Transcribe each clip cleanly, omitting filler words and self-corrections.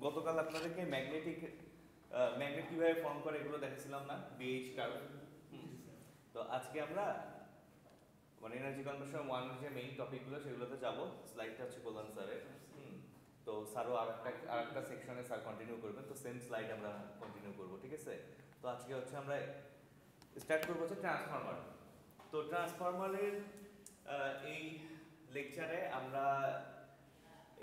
গতকাল আপনাদেরকে ম্যাগনেট কিভাবে ফর্ম করে এগুলো দেখাচ্ছিলাম না, বিএইচ কার্ভ। তো আজকে আমরা মানে এনার্জি কনভার্সন ওয়ানের যে মেইন টপিকগুলো সেগুলোতে যাব। স্লাইডটা হচ্ছে কল্যাণ স্যারের। তো স্যারও আরেকটা সেকশনে স্যার কন্টিনিউ করবেন, তো সেম স্লাইড আমরা কন্টিনিউ করব, ঠিক আছে? তো আজকে হচ্ছে আমরা স্টার্ট করবো হচ্ছে ট্রান্সফরমার। তো ট্রান্সফরমারের এই লেকচারে আমরা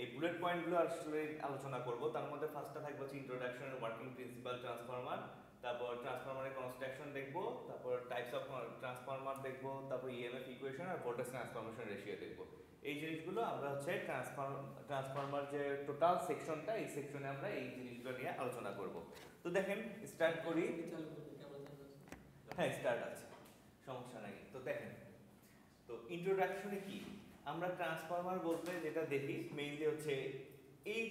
এই বুলেট পয়েন্টগুলো আসলে আলোচনা করব। তার মধ্যে ফার্স্টটা থাকবে হচ্ছে ইন্ট্রোডাকশন ওয়ার্কিং প্রিন্সিপাল ট্রান্সফরমার, তারপর ট্রান্সফরমারের কনস্ট্রাকশন দেখব, তারপর টাইপস অফ ট্রান্সফরমার দেখব, তারপর ইএমএফ ইকুয়েশন আর ভোল্টেজ ট্রান্সফরমেশন রেশিও দেখব। এই জিনিসগুলো আমরা হচ্ছে ট্রান্সফরমার যে টোটাল সেকশনটা, এই সেকশনে আমরা এই জিনিসগুলো নিয়ে আলোচনা করব। তো দেখেন স্টার্ট করি। হ্যাঁ স্টার্ট আছে, সমস্যা নাই। তো দেখেন, তো ইন্ট্রোডাকশনে কি আমরা ট্রান্সফরমার বলতে যেটা দেখি মেইনলি হচ্ছে এই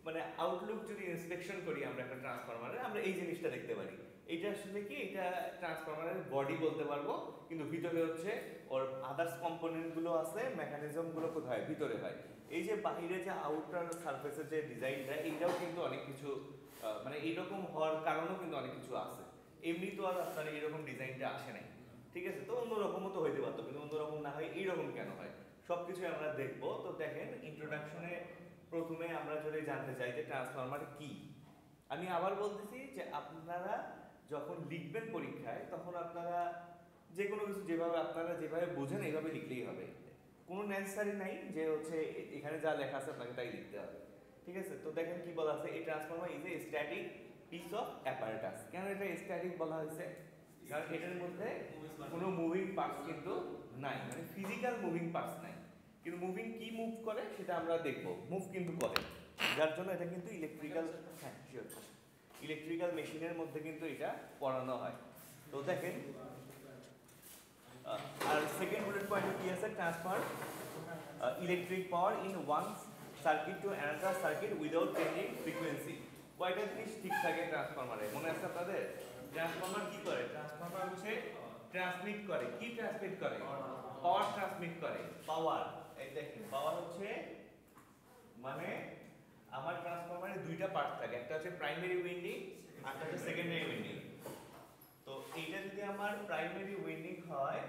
মানে আউটলুক যদি ইন্সপেকশন করি আমরা একটা ট্রান্সফরমারের, আমরা এই জিনিসটা দেখতে পারি। এটা আসলে কি, এটা ট্রান্সফরমারের বডি বলতে পারবো, কিন্তু ভিতরে হচ্ছে ওর আদার্স কম্পোনেন্ট গুলো আছে, মেকানিজম গুলো কোথায় ভিতরে হয়। এই যে বাইরে যে আউটার সারফেসের যে ডিজাইনটা, এইটাও কিন্তু অনেক কিছু মানে এইরকম হওয়ার কারণেও কিন্তু অনেক কিছু আছে। এমনি তো আর আপনার এইরকম ডিজাইনটা আসে নাই, ঠিক আছে? তো অন্যরকমও তো হইতে পারতো, কিন্তু অন্যরকম না হয় এইরকম কেন হয়, সবকিছু আমরা দেখবো। তো দেখেন ইন্ট্রোডাকশনে প্রথমে আমরা যদি জানতে চাই যে ট্রান্সফরমার কি, আমি আবার বলতেছি যে আপনারা যখন লিখবেন পরীক্ষায় তখন আপনারা যে কোনো কিছু যেভাবে বোঝেন এইভাবে লিখলেই হবে। কোনো নেসেসারি নাই যে হচ্ছে এখানে যা লেখা আছে আপনাকে তাই লিখতে হবে, ঠিক আছে? তো দেখেন কি বলা আছে, এই transformer is a static piece of apparatus. কেন এটা স্ট্যাটিক বলা হয়েছে? কারণ এটার মধ্যে কোনো মুভিং পার্টস কিন্তু নাই, মানে ফিজিক্যাল মুভিং পার্টস নাই। কিন্তু মুভিং কি মুভ করে সেটা আমরা দেখব, মুভ কিন্তু করে, যার জন্য এটা কিন্তু ইলেকট্রিক্যাল, হ্যাঁ শিওর, ইলেকট্রিক্যাল মেশিনের মধ্যে কিন্তু এটা পড়ানো হয়। তো দেখেন আর সেকেন্ড বুলেট পয়েন্টে কি আছে, transfer electric power in one circuit to another circuit without changing frequency. কয়টা জিনিস ঠিক থাকে ট্রান্সফরমারে, মনে আছে আপনাদের? ট্রান্সফরমার কি করে? ট্রান্সফরমার হচ্ছে ট্রান্সমিট করে। কি ট্রান্সমিট করে? পাওয়ার ট্রান্সমিট করে। পাওয়ার, এই দেখেন পাওয়ার হচ্ছে মানে আমার ট্রান্সফরমারে দুইটা পার্ট থাকে, একটা হচ্ছে প্রাইমারি উইন্ডিং আর একটা হচ্ছে সেকেন্ডারি উইন্ডিং। তো এইটা যদি আমার প্রাইমারি উইন্ডিং হয়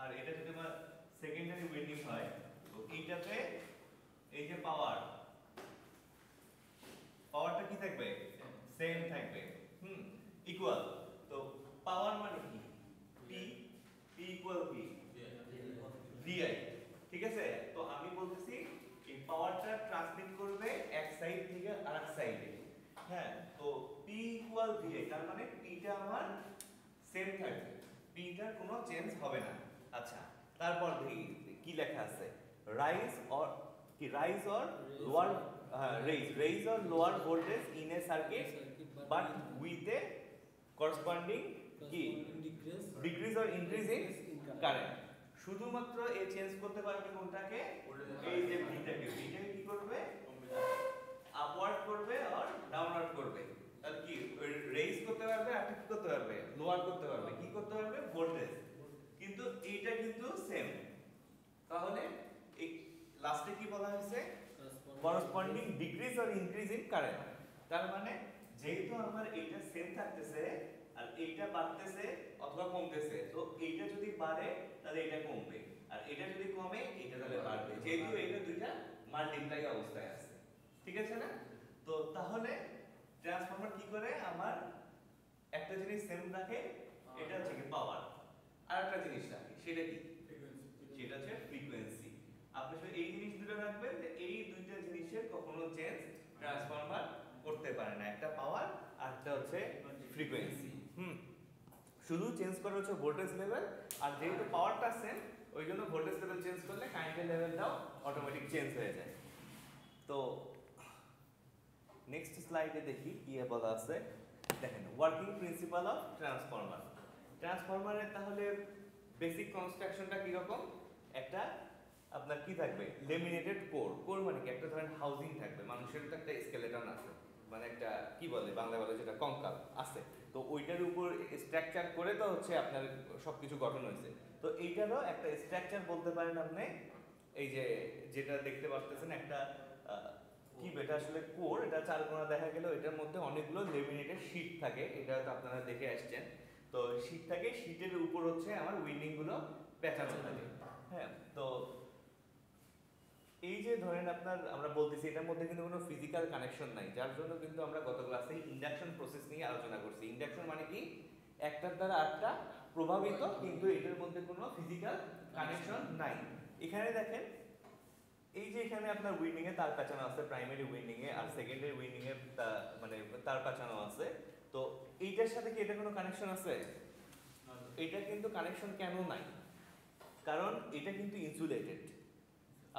আর এটা যদি আমার সেকেন্ডারি উইন্ডিং হয়, তো এইটাতে এই যে পাওয়ারটা কি থাকবে? সেম থাকবে, ইকুয়াল। তো পাওয়ার মানে কি? পি ইকুয়াল কি? ভিআই, ঠিক আছে? তো আমি বলতেছি এই পাওয়ারটা ট্রান্সমিট করবে এক সাইড থেকে আরেক সাইডে, হ্যাঁ। তো পি ইকুয়াল ভিআই, তার মানে পিটা আমার সেম থাকবে, পিটার কোনো চেঞ্জ হবে না। আচ্ছা, তারপর দেখি কি লেখা আছে, rise or lower raise or lower voltage in a circuit but with a corresponding কি decrease or increase in current। শুধুমাত্র এ চেঞ্জ করতে পারবে কোনটাকে? এই যে ভিটাকে কি করবে? আপওয়ার্ড করবে আর ডাউনওয়ার্ড করবে। তাহলে কি রেইজ করতে পারবে আর কি করতে পারবে? লোয়ার করতে পারবে। কি করতে পারবে? ভোল্টেজ। কিন্তু এইটা কিন্তু সেম। তাহলে এই লাস্টে কি বলা হয়েছে? Corresponding decrease or increase in current. তার মানে যেহেতু আমার এইটা সেম থাকতেছে আর এইটা বাড়তেছে অথবা কমতেছে, তো এইটা যদি বাড়ে তাহলে এটা কমবে, আর এটা যদি কমে এটা তাহলে বাড়বে, যেহেতু এইটা দুইটা মাল্টিপ্লাই অবস্থায় আছে, ঠিক আছে না? তো তাহলে ট্রান্সফরমার কি করে? আমার একটা জিনিস সেম রাখে, এটা হচ্ছে কি পাওয়ার, আর একটা জিনিস রাখে, সেটা কি? সেটা হচ্ছে ফ্রিকোয়েন্সি। আপনি শুধু এই জিনিস দুটো রাখবেন যে এই দুইটা জিনিসের কখনো চেঞ্জ ট্রান্সফরমার করতে পারে না, একটা পাওয়ার আর একটা হচ্ছে ফ্রিকোয়েন্সি। শুধু চেঞ্জ করে হচ্ছে ভোল্টেজ লেভেল, আর যেহেতু পাওয়ারটা সেম ওই জন্য ভোল্টেজ লেভেল চেঞ্জ করলে কারেন্টের লেভেলটাও অটোমেটিক চেঞ্জ হয়ে যায়। তো নেক্সট স্লাইডে দেখি কি বলা আছে। দেখেন ওয়ার্কিং প্রিন্সিপাল অফ ট্রান্সফরমার। ট্রান্সফরমারের তাহলে বেসিক কনস্ট্রাকশনটা কি রকম? একটা আপনার কি থাকবে? লেমিনেটেড কোর মানে কি? একটা ধরেন হাউজিং থাকবে, মানুষের তো একটা স্কেলেটন আছে, মানে একটা কি বলে বাংলা বলে যেটা কঙ্কাল আছে, তো ওইটার উপর স্ট্রাকচার করে তো হচ্ছে আপনার সবকিছু গঠন হয়েছে। তো এইটারও একটা স্ট্রাকচার বলতে পারেন আপনি। এই যে যেটা দেখতে পাচ্ছেন একটা কি এটা আসলে কোর, এটা চারকোনা দেখা গেল, এটার মধ্যে অনেকগুলো লেমিনেটেড শীট থাকে, এটা হয়তো আপনারা দেখে আসছেন। তো শীট থাকে, শীটের উপর হচ্ছে আমার উইন্ডিং গুলো পেঁচানো থাকে। হ্যাঁ, তো এই যে ধরেন আপনার আমরা বলতেছি এটার মধ্যে কিন্তু কোনো ফিজিক্যাল কানেকশন নাই, যার জন্য কিন্তু আমরা গত ক্লাসে ইন্ডাকশন প্রসেস নিয়ে আলোচনা করছি। ইন্ডাকশন মানে কি, একটার দ্বারা আরেকটা প্রভাবিত, কিন্তু এটার মধ্যে কোনো ফিজিক্যাল কানেকশন নাই। এখানে দেখেন, এই যে এখানে আপনার উইন্ডিং এ তার পেঁচানো আছে, প্রাইমারি উইন্ডিং এ, আর সেকেন্ডারি উইন্ডিং এ মানে তার পেঁচানো আছে। তো এইটার সাথে কি এটা কোনো কানেকশন আছে? এটা কিন্তু কানেকশন কেন নাই? কারণ এটা কিন্তু ইনসুলেটেড।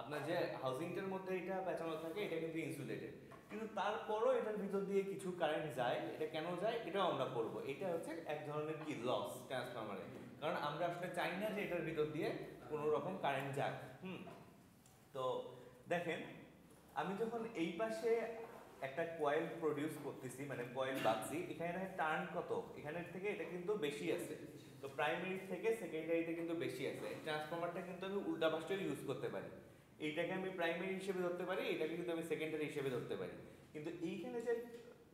আপনার যে হাউজিংটার মধ্যে এটা পেঁচানো থাকে, এটা কিন্তু ইনসুলেটেড, কিন্তু তারপরও এটার ভিতর দিয়ে কিছু কারেন্ট যায়। এটা কেন যায় এটাও আমরা পড়বো। এটা হচ্ছে এক ধরনের কি লস ট্রান্সফরমারে, কারণ আমরা আসলে চাই না যে এটার ভিতর দিয়ে কোনো রকম কারেন্ট যাক। তো দেখেন, আমি যখন এই পাশে একটা কয়েল প্রডিউস করতেছি, মানে কয়েল বাঁধছি, এখানে টার্ন কত, এখানের থেকে এটা কিন্তু বেশি আছে। তো প্রাইমারি থেকে সেকেন্ডারিতে কিন্তু বেশি আছে। ট্রান্সফরমারটা কিন্তু আমি উল্টা পাশটাও ইউজ করতে পারি। এইটাকে আমি প্রাইমারি হিসেবে ধরতে পারি, এটাকে কিন্তু আমি সেকেন্ডারি হিসেবে ধরতে পারি। কিন্তু এইখানে যে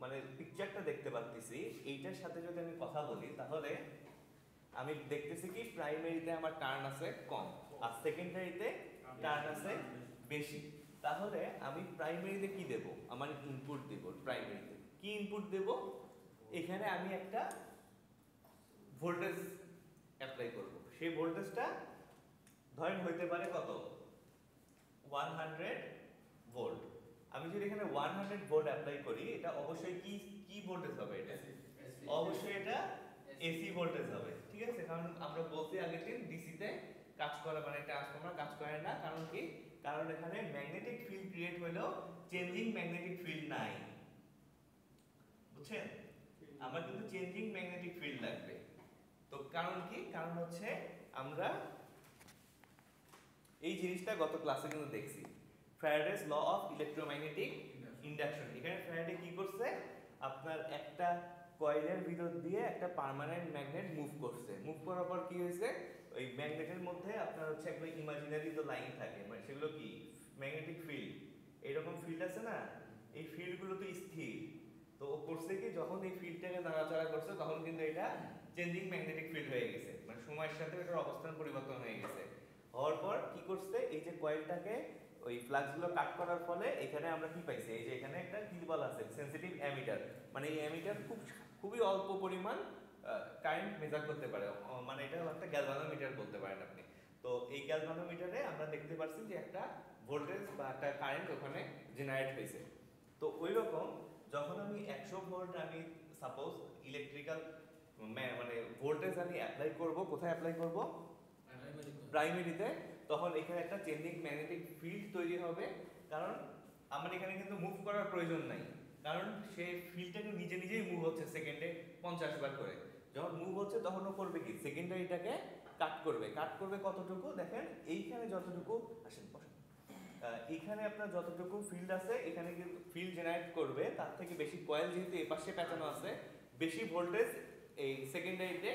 মানে পিকচারটা দেখতে পাচ্ছি, এইটার সাথে যদি আমি কথা বলি, তাহলে আমি দেখতেছি কি প্রাইমারিতে আমার টার্ন আছে কম, আর সেকেন্ডারিতে টার্ন আছে বেশি। তাহলে আমি প্রাইমারিতে কি দেব? আমার ইনপুট দেব প্রাইমারিতে। কি ইনপুট দেব? এখানে আমি একটা ভোল্টেজ অ্যাপ্লাই করব। সেই ভোল্টেজটা ধরেন হইতে পারে কত, 100 ভোল্ট। আমি যদি এখানে 100 ভোল্ট অ্যাপ্লাই করি, এটা অবশ্যই কি কি ভোল্টেজ হবে? এটা অবশ্যই এটা এসি ভোল্টেজ হবে, ঠিক আছে? কারণ আমরা বলতে আগের দিন ডিসি তে কাজ করে, মানে ট্রান্সফরমার কাজ করে না। কারণ কি? কারণ এখানে ম্যাগনেটিক ফিল্ড ক্রিয়েট হলেও চেঞ্জিং ম্যাগনেটিক ফিল্ড নাই, বুঝছেন? আমার কিন্তু চেঞ্জিং ম্যাগনেটিক ফিল্ড লাগবে। তো কারণ কি? কারণ হচ্ছে আমরা এই জিনিসটা গত ক্লাসে কিন্তু দেখছি, Faraday's law of electromagnetic induction. এখানে ফ্যারাডে কি করছে, আপনার একটা কয়েলের ভিতর দিয়ে একটা পার্মানেন্ট ম্যাগনেট মুভ করছে। মুভ করার পর কি হয়েছে, ওই ম্যাগনেটের মধ্যে আপনার হচ্ছে একটা ইমাজিনারি যে লাইন থাকে, মানে সেগুলো কি ম্যাগনেটিক ফিল্ড, এইরকম ফিল্ড আছে না, এই ফিল্ডগুলো তো স্থির। তো ও করছে কি, যখন এই ফিল্ডটাকে নাড়াচাড়া করছে, তখন কিন্তু এটা চেঞ্জিং ম্যাগনেটিক ফিল্ড হয়ে গেছে, মানে সময়ের সাথে এটার অবস্থান পরিবর্তন হয়ে গেছে। হওয়ার পর কি করছে, এই যে কয়েলটাকে ওই ফ্লাক্সগুলো কাট করার ফলে এখানে আমরা কি পাইছি, এই যে এখানে একটা কি বলা আছে, সেনসিটিভ অ্যামিটার। মানে এই অ্যামিটার খুবই অল্প পরিমাণ কারেন্ট মেজার করতে পারে, মানে এটা একটা গ্যালভানোমিটার বলতে পারেন আপনি। তো এই গ্যালভানোমিটারে আমরা দেখতে পাচ্ছি যে একটা ভোল্টেজ বা একটা কারেন্ট ওখানে জেনারেট হয়েছে। তো ওই রকম যখন আমি 100 ভোল্ট আমি সাপোজ ইলেকট্রিক্যাল মানে ভোল্টেজ আমি অ্যাপ্লাই করব, কোথায় অ্যাপ্লাই করব? প্রাইমারিতে। তখন এখানে একটা চেঞ্জিং ম্যাগনেটিক ফিল্ড তৈরি হবে, কারণ আমার এখানে কিন্তু মুভ করার প্রয়োজন নাই, কারণ সেই ফিল্ডটা নিজে নিজেই মুভ হচ্ছে সেকেন্ডে 50 বার করে। যখন মুভ হচ্ছে তখন ও করবে কি, সেকেন্ডারিটাকে কাট করবে। কাট করবে কতটুকু? দেখেন এইখানে যতটুকু, আসেন বসেন, এইখানে আপনার যতটুকু ফিল্ড আছে, এখানে কিন্তু ফিল্ড জেনারেট করবে, তার থেকে বেশি কয়েল যেহেতু এই পাশে পেঁচানো আছে, বেশি ভোল্টেজ এই সেকেন্ডারিতে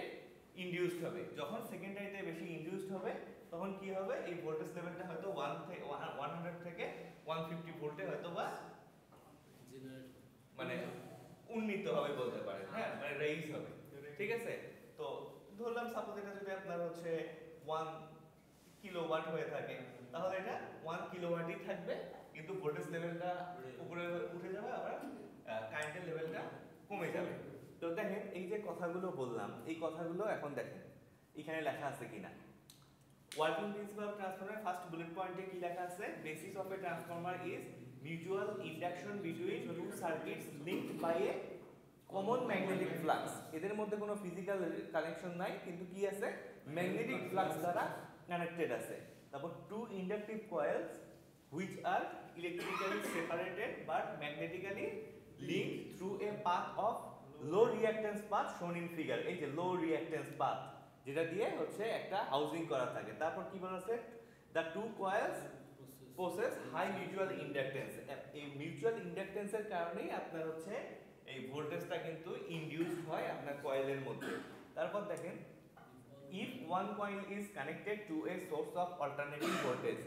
ইনডিউসড হবে। যখন সেকেন্ডারিতে বেশি ইনডিউসড হবে, তখন কি হবে, এই ভোল্টেজ লেভেলটা হয়তো 100 থেকে 150 ভোল্টে হয়তো বা মানে উন্নীত হবে বলতে পারেন, হ্যাঁ, মানে রেইজ হবে, ঠিক আছে? তো ধরলাম সাপোজ এটা যদি আপনার হচ্ছে 1 কিলোওয়াট হয়ে থাকে, তাহলে এটা 1 কিলোওয়াটই থাকবে, কিন্তু ভোল্টেজ লেভেলটা উপরে উঠে যাবে, আবার কারেন্টের লেভেলটা কমে যাবে। তো দেখেন এই যে কথাগুলো বললাম, এই কথাগুলো এখন দেখেন এখানে লেখা আছে কিনা। Working principle of transformer, first bullet পয়েন্টে কি লেখা আছে? Basis of a transformer is mutual induction between two circuits linked by a common magnetic flux. এদের মধ্যে কোনো ফিজিক্যাল কানেকশন নাই, কিন্তু কি আছে, ম্যাগনেটিক ফ্লাক্স দ্বারা কানেক্টেড আছে। তারপর two inductive coils which are electrically separated but magnetically linked through a path of low reactance path shown in figure। এই যে low reactance path, যেটা দিয়ে হচ্ছে একটা হাউজিং করা থাকে। তারপর কি বলা আছে, the two coils possess high mutual inductance। এই মিউচুয়াল ইন্ডাকটেন্সের কারণেই আপনার হচ্ছে এই ভোল্টেজটা কিন্তু ইনডিউসড হয় আপনার কয়েলের মধ্যে। তারপর দেখেন, if one coil is connected to a source of alternating voltage,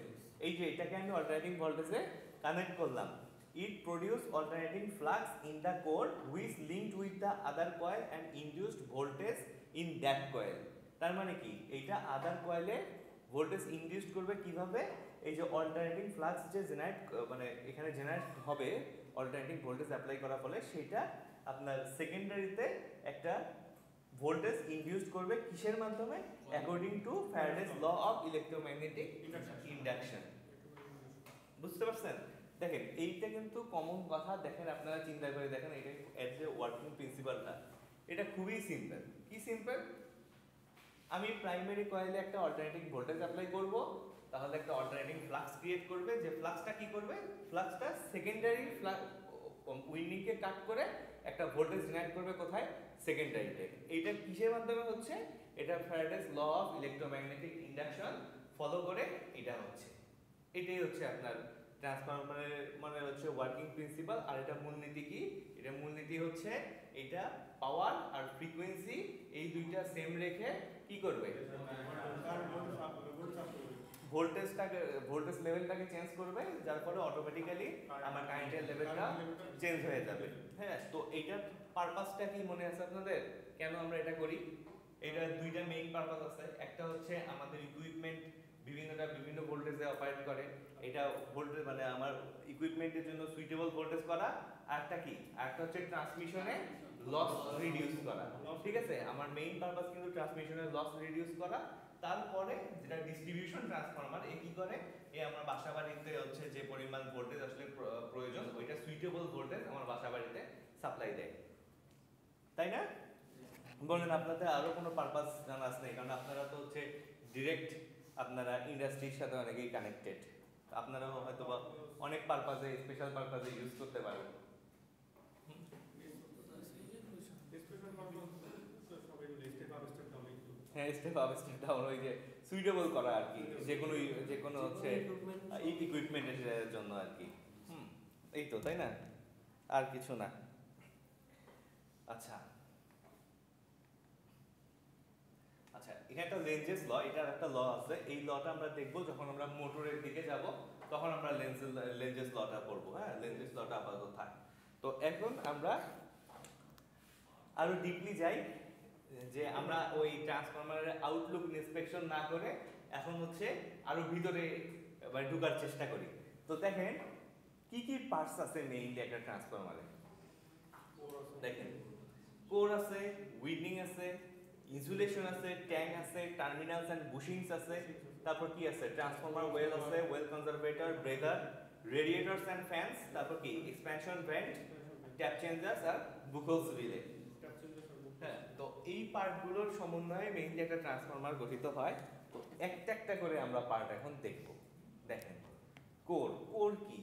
এই যে এটাকে আমি অল্টারনেটিং ভোল্টেজে কানেক্ট করলাম, It produce alternating flux in the core which linked with the other coil and induced voltage in that coil. তার মানে কি এইটা আদার কয়েলে ভোল্টেজ ইনডিউস করবে কিভাবে, এই যে অল্টারনেটিং ফ্লাক্স যে জেনারেট মানে এখানে জেনারেট হবে অল্টারনেটিং ভোল্টেজ অ্যাপ্লাই করার ফলে সেটা আপনার সেকেন্ডারিতে একটা ভোল্টেজ ইনডিউস করবে কিসের মাধ্যমে, according to Faraday's law of electromagnetic induction. বুঝতে পারছেন? দেখেন এইটা কিন্তু কমন কথা, দেখেন আপনারা চিন্তা করে দেখেন এটা এর যে ওয়ার্কিং প্রিন্সিপালটা এটা খুবই সিম্পল। কি সিম্পল? আমি প্রাইমারি কয়েলে একটা অল্টারনেটিং ভোল্টেজ অ্যাপ্লাই করব, তাহলে একটা অল্টারনেটিং ফ্লাক্স ক্রিয়েট করবে, যে ফ্লাক্সটা কি করবে, ফ্লাক্সটা সেকেন্ডারি উইন্ডিংকে কাট করে একটা ভোল্টেজ জেনারেট করবে কোথায়, সেকেন্ডারিতে। এইটা কিসের মাধ্যমে হচ্ছে, এটা Faraday's law of electromagnetic induction follow করে এটা হচ্ছে। এটাই হচ্ছে আপনার ট্রান্সফরমারের মানে হচ্ছে ওয়ার্কিং প্রিন্সিপাল। আর এটা মূলনীতি কি, এটা মূলনীতি হচ্ছে এটা পাওয়ার আর ফ্রিকোয়েন্সি এই দুইটা সেম রেখে কি করবে, ভোল্টেজ লেভেলটাকে চেঞ্জ করবে, যার ফলে অটোমেটিক্যালি আমার কারেন্টের লেভেলটা চেঞ্জ হয়ে যাবে। হ্যাঁ, তো এইটার পারপাসটা কি মনে আছে আপনাদের, কেন আমরা এটা করি? এটা দুইটা মেইন পারপাস আছে। একটা হচ্ছে আমাদের ইকুইপমেন্ট বিভিন্ন ভোল্টেজে অপারেট করে, এটা ভোল্টেজ মানে আমার ইকুইপমেন্টের জন্য সুইটেবল ভোল্টেজ করা। আরেকটা কি, আরেকটা হচ্ছে ট্রান্সমিশনে লস রিডিউস করা। ঠিক আছে, আমার মেইন পারপাস কিন্তু ট্রান্সমিশনের লস রিডিউস করা। তারপরে যেটা ডিস্ট্রিবিউশন ট্রান্সফরমার, এ কি করে, এ আমার বাসাবাড়িতে হচ্ছে যে পরিমাণ ভোল্টেজ আসলে প্রয়োজন ওইটা সুইটেবল ভোল্টেজ আমার বাসাবাড়িতে সাপ্লাই দেয়, তাই না? বলেন আপনাদের আরো কোনো পারপাস জানা আছে না? কারণ আপনারা তো হচ্ছে ডিরেক্ট আপনারা ইন্ডাস্ট্রির সাথে অনেকেই কানেক্টেড, আপনারাও হয়তো বা অনেক পারপাসে স্পেশাল পারপাসে ইউজ করতে পারবেন। হ্যাঁ, স্টেপ আপ স্টেপ ডাউন, ওই যে সুইটেবল করা আর কি, যে কোনো হচ্ছে ইকুইপমেন্টের জন্য আর কি। এই তো, তাই না? আর কিছু না। আচ্ছা আচ্ছা, এখানে একটা লেঞ্জেস ল, এটার একটা ল আছে। এই লটা আমরা দেখবো যখন আমরা মোটরের দিকে যাব, তখন আমরা লেঞ্জেস লটা পড়বো। হ্যাঁ, লেঞ্জেস লটা আপাতত থাক। তো এখন আমরা আরো ডিপলি যাই, যে আমরা ওই ট্রান্সফরমারের আউটলুক ইন্সপেকশন না করে এখন হচ্ছে আরো ভিতরে মানে ঢোকার চেষ্টা করি। তো দেখেন কি কি পার্টস আছে মেইনলি একটা ট্রান্সফরমারে। দেখেন কোর আছে, উইন্ডিং আছে, ইনসুলেশন আছে, ট্যাঙ্ক আছে, টার্মিনালস এন্ড বুশিংস আছে, তারপর কি আছে, ট্রান্সফরমার ওয়েল আছে, oil conservator, breaker, radiators and fans, তারপর কি এক্সপ্যানশন ভেন্ট, ট্যাপ চেঞ্জার্স আর বুকলস রিলে। হ্যাঁ, তো এই পার্টগুলোর সমন্বয়ে মেইনলি একটা ট্রান্সফরমার গঠিত হয়। তো একটা একটা করে আমরা পার্ট এখন দেখব। দেখেন কোর কি,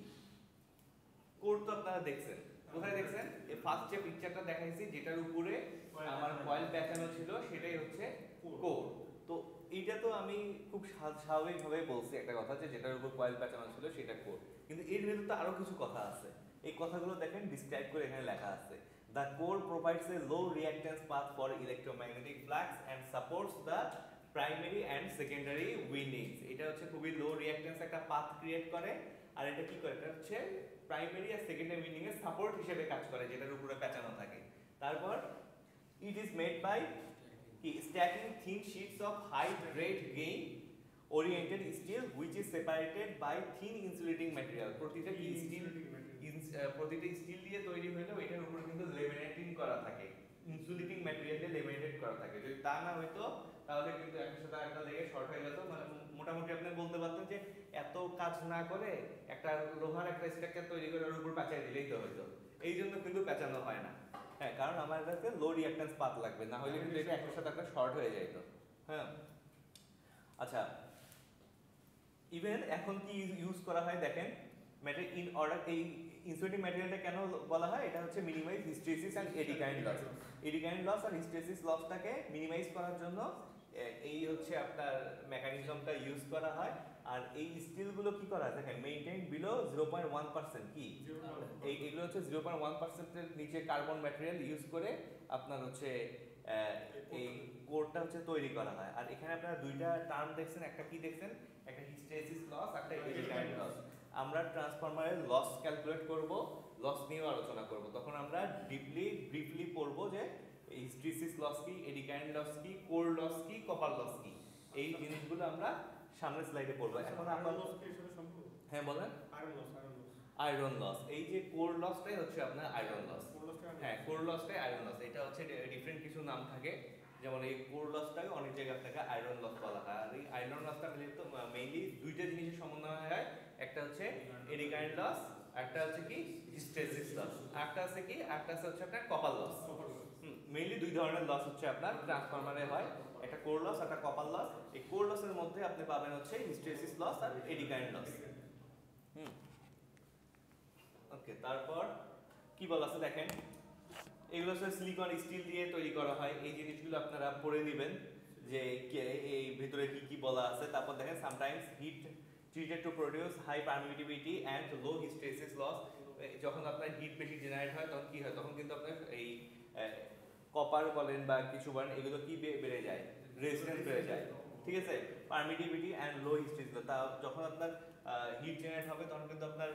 কোর তো আপনারা দেখছেন, কোথায় দেখছেন, এই ফার্স্ট যে পিকচারটা দেখাইছি যেটার উপরে আমার কয়েল পেঁচানো ছিল সেটাই হচ্ছে কোর। তো এইটা তো আমি খুব স্বাভাবিকভাবে বলছি একটা কথা, যে যেটার উপর কয়েল পেঁচানো ছিল সেটা কোর, কিন্তু এর ভেতরে তো আরো কিছু কথা আছে। এই কথাগুলো দেখেন ডিসক্রাইব করে এখানে লেখা আছে। The core provides a low reactance path for electromagnetic flux and supports the primary and secondary windings. এটা হচ্ছে খুবই লো রিঅ্যাকট্যান্স একটা পাথ ক্রিয়েট করে, আর এটা কি করে, এটা হচ্ছে প্রাইমারি আর সেকেন্ডারি উইন্ডিং এর সাপোর্ট হিসেবে কাজ করে যেটার উপরে পেঁচানো থাকে। তারপর it is made by stacking thin sheets of high rate gain oriented steel which is separated by thin insulating material. প্রতিটা স্টিল দিয়ে তৈরি হলেও এটার উপরে কিন্তু লেমিনেটিং করা থাকে, ইনসুলেটিং ম্যাটেরিয়াল দিয়ে লেমিনেটেড করা থাকে। যদি তা না হইতো তাহলে কিন্তু একটার সাথে একটা লেগে শর্ট হয়ে যেত। মানে মোটামুটি আপনি বলতে পারতেন যে এত কাজ না করে একটা লোহার একটা স্ট্রাকচার তৈরি করে ওর উপর পেঁচাই দিলেই তো হইতো। এই জন্য কিন্তু পেঁচানো হয় না। হ্যাঁ, কারণ আমার কাছে লো রিঅ্যাকট্যান্স পাথ লাগবে, না হলে কিন্তু এটা একটার সাথে একটা শর্ট হয়ে যেত। হ্যাঁ, আচ্ছা, ইভেন এখন কি ইউজ করা হয় দেখেন, ইন অর্ডার এই ইনসুলেটিং ম্যাটেরিয়ালটা কেন বলা হয়, এটা হচ্ছে minimise hysteresis and eddy current loss. Eddy current loss আর হিস্টেরিসিস লসটাকে মিনিমাইজ করার জন্য এই হচ্ছে আপনার মেকানিজমটা ইউজ করা হয়। আর এই স্টিলগুলো কি করা হয় দেখেন, মেইনটেইন বিলো 0.1%, কি এইগুলো হচ্ছে 0.1% এর নিচে কার্বন ম্যাটেরিয়াল ইউজ করে আপনার হচ্ছে এই কোরটা হচ্ছে তৈরি করা হয়। আর এখানে আপনারা দুইটা টার্ম দেখছেন, একটা কি দেখছেন, একটা হিস্টেরিসিস লস, একটা এডি কারেন্ট লস। আমরা ট্রান্সফরমারের লস ক্যালকুলেট করব, লস নিয়েও আলোচনা করব। তখন আমরা ব্রিফলি পড়ব যে হিস্টেরিসিস লস কি, এডি কারেন্ট লস কি, কোর লস কি, কপার লস কি, এই জিনিসগুলো আমরা সামনের স্লাইডে পড়ব। এখন আমরা হ্যাঁ বলেন। আয়রন লস, এই যে কোর লসটাই হচ্ছে আপনার আয়রন লস। হ্যাঁ, কোর লসটাই আয়রন লস। এটা হচ্ছে ডিফারেন্ট কিছু নাম থাকে, যেমন এই কোর লসটাকে অনেক জায়গায় আপনাকে আয়রন লস বলা হয়। আর এই আয়রন লসটা মেইনলি দুইটা জিনিসের সমন্বয় হয়। একটা হচ্ছে এডি কারেন্ট লস, একটা হচ্ছে কি হিস্টেরিসিস লস, একটা আছে কি, একটা হচ্ছে আপনার কপার লস। মেইনলি দুই ধরনের লস হচ্ছে আপনার ট্রান্সফরমারে হয়, একটা কোর লস, একটা কপার লস। এই কোর লসের মধ্যে আপনি পাবেন হচ্ছে হিস্টেরিসিস লস আর এডি কারেন্ট লস। ওকে, তারপর কি বলা আছে দেখেন, এগুলো হচ্ছে সিলিকন স্টিল দিয়ে তৈরি করা হয়। এই জিনিসগুলো আপনারা পড়ে নেবেন যে এই ভিতরে কি কি বলা আছে। তারপর দেখেন sometimes heat treated to produce high permittivity and low hysteresis loss. যখন আপনার হিট বেশি জেনারেট হয় তখন কি হয়, তখন কিন্তু আপনার এই কপার বলেন বা কিছু বলেন, এগুলো কি বেড়ে যায়, রেজিস্ট্যান্স বেড়ে যায়। ঠিক আছে, পারমিটিভিটি অ্যান্ড লো হিস্টেরিসিস। তা যখন আপনার হিট জেনারেট হবে তখন কিন্তু আপনার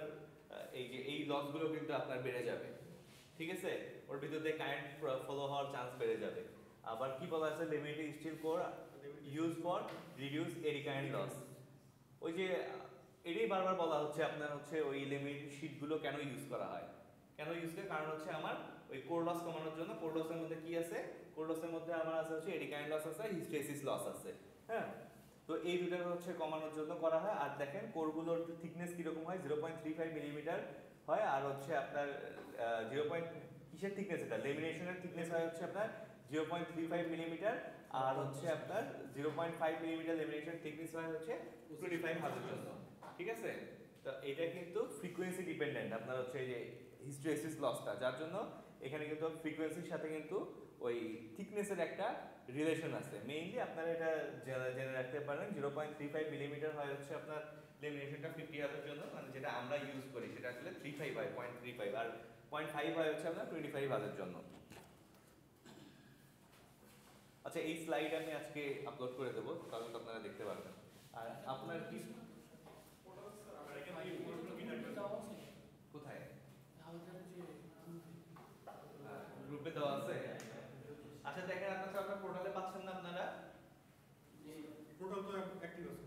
এই যে এই লসগুলো কিন্তু আপনার বেড়ে যাবে। ঠিক আছে, ওর ভিতর দিয়ে কারেন্ট ফলো হওয়ার চান্স বেড়ে যাবে। আবার কি বলা আছে, laminating steel core use for reduce eddy current loss. ওই যে এটাই বারবার বলা হচ্ছে আপনার হচ্ছে ওই লেমিনেটিং শীটগুলো কেন ইউজ করা হয়, কেন ইউজ করে, কারণ হচ্ছে আমার ওই কোর লস কমানোর জন্য। কোর লসের মধ্যে কি আছে, কোর লসের মধ্যে আমার আছে হচ্ছে এডি কারেন্ট লস আছে, হিস্টেরিসিস লস আছে। হ্যাঁ, তো এই দুটো হচ্ছে কমানোর জন্য করা হয়। আর দেখেন কোরগুলোর থিকনেস কিরকম হয়, 0.35 মিলিমিটার হয়। আর হচ্ছে আপনার 0. কিসের থিকনেস, এটা লেমিনেশনের থিকনেস হয় হচ্ছে আপনার 0.35 মিলিমিটার। আর হচ্ছে আপনার 0.5 মিলিমিটার লেমিনেশন থিকনেস হয় হচ্ছে 25 হাতের জন্য। ঠিক আছে, তো এটা কিন্তু ফ্রিকোয়েন্সি ডিপেন্ডেন্ট আপনার হচ্ছে এই যে হিস্টেরিসিস লসটা, যার জন্য এখানে কিন্তু ফ্রিকোয়েন্সির সাথে কিন্তু ওই থিকনেসের একটা রিলেশন আছে। মেইনলি আপনারা এটা জেনে রাখতে পারেন 0.35 মিলিমিটার হয় হচ্ছে আপনার লেমিনেশনটা 50 হাতের জন্য, মানে যেটা আমরা ইউজ করি সেটা আসলে 35 হয়, 0.35, আর 0.5 হয় হচ্ছে আপনার 25 হাতের জন্য। আচ্ছা, এই স্লাইড আমি আজকে আপলোড করে দেবো, তাহলে আপনারা দেখতে পারবেন। আর আপনার কি কোথায় গ্রুপে দেওয়া আছে? আচ্ছা দেখেন, আপনার পোর্টালে পাচ্ছেন না আপনারা? পোর্টাল তো অ্যাক্টিভ আছে,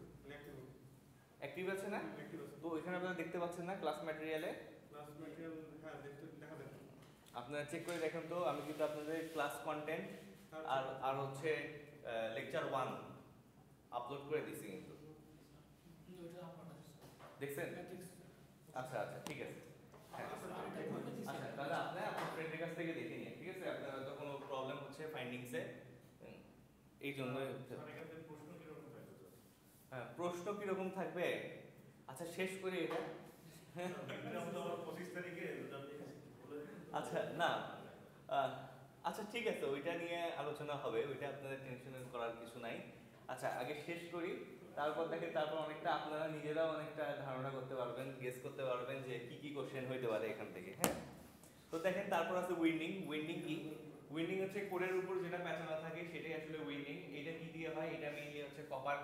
অ্যাক্টিভ আছে না? তো এখানে আপনারা দেখতে পাচ্ছেন না ক্লাস ম্যাটেরিয়ালে? ক্লাস ম্যাটেরিয়াল হ্যাঁ দেখা যাবে। আপনারা চেক করে দেখেন তো। আমি কিন্তু আপনাদের ক্লাস কন্টেন্ট আর হচ্ছে লেকচার 1 আপলোড করে দিয়েছি কিন্তু। দেখছেন? আচ্ছা আচ্ছা, ঠিক আছে। হ্যাঁ, আচ্ছা তাহলে আপনার ফ্রেন্ডের কাছ থেকে দেখে নিন। ঠিক আছে, আপনার হয়তো কোনো প্রবলেম হচ্ছে ফাইন্ডিংসে, এই জন্য। হ্যাঁ, প্রশ্ন কিরকম থাকবে? আচ্ছা শেষ করি এটা। আচ্ছা না, আচ্ছা ঠিক আছে, ওইটা নিয়ে আলোচনা হবে, ওইটা আপনাদের টেনশন করার কিছু নাই। আচ্ছা আগে শেষ করি, তারপর দেখেন, তারপর অনেকটা আপনারা নিজেরাও অনেকটা ধারণা করতে পারবেন, গেস করতে পারবেন যে কি কি কোশ্চেন হইতে পারে এখান থেকে। হ্যাঁ, তো দেখেন তারপর আছে উইন্ডিং। উইন্ডিং কি? উইন্ডিং হচ্ছে কোরের উপর যেটা প্যাঁচানো থাকে সেটাই আসলে উইন্ডিং। এটা কি দিয়ে হয়? এটা মেইনলি হচ্ছে কপার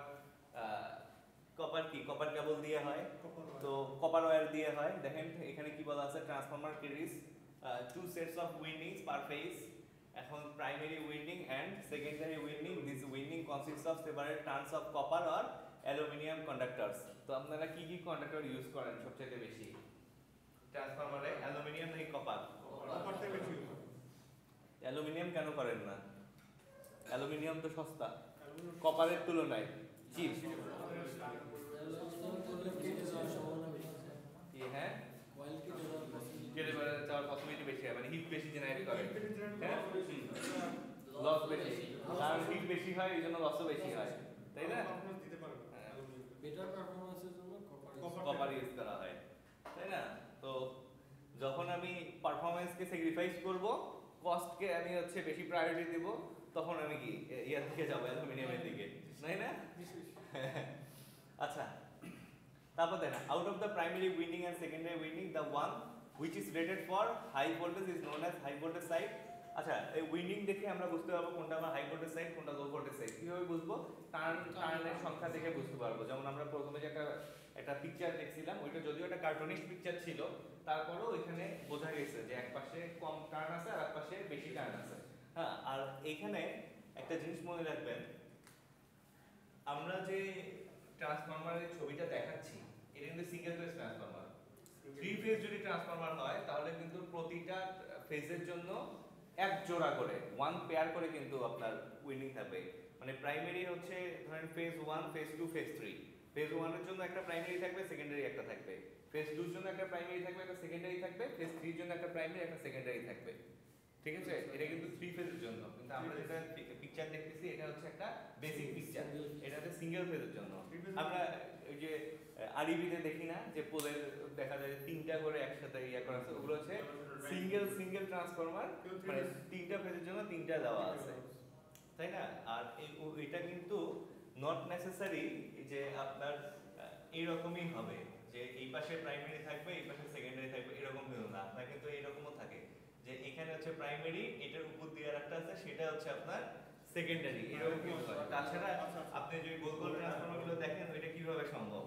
কি কপার কেবল দিয়ে হয়, তো কপার ওয়্যার দিয়ে হয়। দেখেন এখানে কি বলা আছে, transformer carries 2 sets of windings per phase. এখন primary winding and secondary winding, this winding consists of separate turns of copper or aluminium conductors. তো আপনারা কি কি কন্ডাক্টর ইউজ করেন সবচেয়ে বেশি ট্রান্সফরমারে, অ্যালুমিনিয়াম নাকি কপার? কপারটা বেশি। অ্যালুমিনিয়াম কেন করেন না? অ্যালুমিনিয়াম তো সস্তা কপারের তুলনায়, চিপ। হ্যাঁ, কেটে যাওয়ার পসিবিলিটি বেশি হয়, মানে হিট বেশি জেনারেট করে। হ্যাঁ, লস বেশি, কারণ হিট বেশি হয় এই জন্য লসও বেশি হয়, তাই না? বেটার পারফরম্যান্সের জন্য কপার ইউজ করা হয়, তাই না? তো যখন আমি পারফরম্যান্সকে স্যাক্রিফাইস করব, কস্টকে আমি হচ্ছে বেশি প্রায়োরিটি দেব, তখন আমি কি ইয়ার দিকে যাবো, অ্যালুমিনিয়ামের দিকে, তাই না? আচ্ছা, তারপর দেখেন, out of the primary winding and secondary winding, the one which is rated for high voltage is known as high voltage side. আচ্ছা, এই উইন্ডিং দেখে আমরা বুঝতে পারবো কোনটা আমার হাই ভোল্টেজ সাইড, কোনটা লো ভোল্টেজ সাইড। কিভাবে বুঝবো? টার্নের সংখ্যা দেখে বুঝতে পারবো। যেমন আমরা প্রথমে যে একটা পিকচার দেখছিলাম, ওইটা যদিও একটা কার্টুনিস্ট পিকচার ছিল, তারপরেও ওইখানে বোঝা গেছে যে এক পাশে কম টার্ন আছে আর এক পাশে বেশি টার্ন আছে। হ্যাঁ, আর এইখানে একটা জিনিস মনে রাখবেন, আমরা যে ট্রান্সফরমারের ছবিটা দেখাচ্ছি এটা কিন্তু single phase transformer. Three phase যদি ট্রান্সফরমার হয় তাহলে কিন্তু প্রতিটা ফেজের জন্য এক জোড়া করে, ওয়ান পেয়ার করে কিন্তু আপনার উইন্ডিং থাকবে। মানে প্রাইমারি হচ্ছে ধরেন ফেজ 1, ফেজ 2, ফেজ 3। ফেজ 1 এর জন্য একটা প্রাইমারি থাকবে, সেকেন্ডারি একটা থাকবে। ফেজ 2 এর জন্য একটা প্রাইমারি থাকবে, একটা সেকেন্ডারি থাকবে। ফেজ 3 এর জন্য একটা প্রাইমারি, একটা সেকেন্ডারি থাকবে। ঠিক আছে? এটা কিন্তু 3 ফেজের জন্য। কিন্তু আমরা যেটা পিকচার দেখতেছি এটা হচ্ছে একটা বেসিক পিকচার। এটা হচ্ছে সিঙ্গেল ফেজের জন্য। আমরা ওই যে আরবিতে দেখি না যে পোলের দেখা যায় তিনটা করে একসাথে ইয়া করা আছে, ওগুলো হচ্ছে সিঙ্গেল ট্রান্সফরমার, মানে তিনটা ফেজের জন্য তিনটা দেওয়া আছে, তাই না? আর এটা কিন্তু নট নেসেসারি যে আপনার এইরকমই হবে যে এই পাশে প্রাইমারি থাকবে, এই পাশে সেকেন্ডারি থাকবে, এরকম কিন্তু না। আপনার কিন্তু এরকমও থাকে যে এখানে হচ্ছে প্রাইমারি, এটার উপর দিয়ে আরেকটা আছে, সেটা হচ্ছে আপনার সেকেন্ডারি, এরকম কিন্তু হয়। তাছাড়া আপনি যদি গোল গোল ট্রান্সফরমারগুলো দেখেন ওইটা কিভাবে সম্ভব,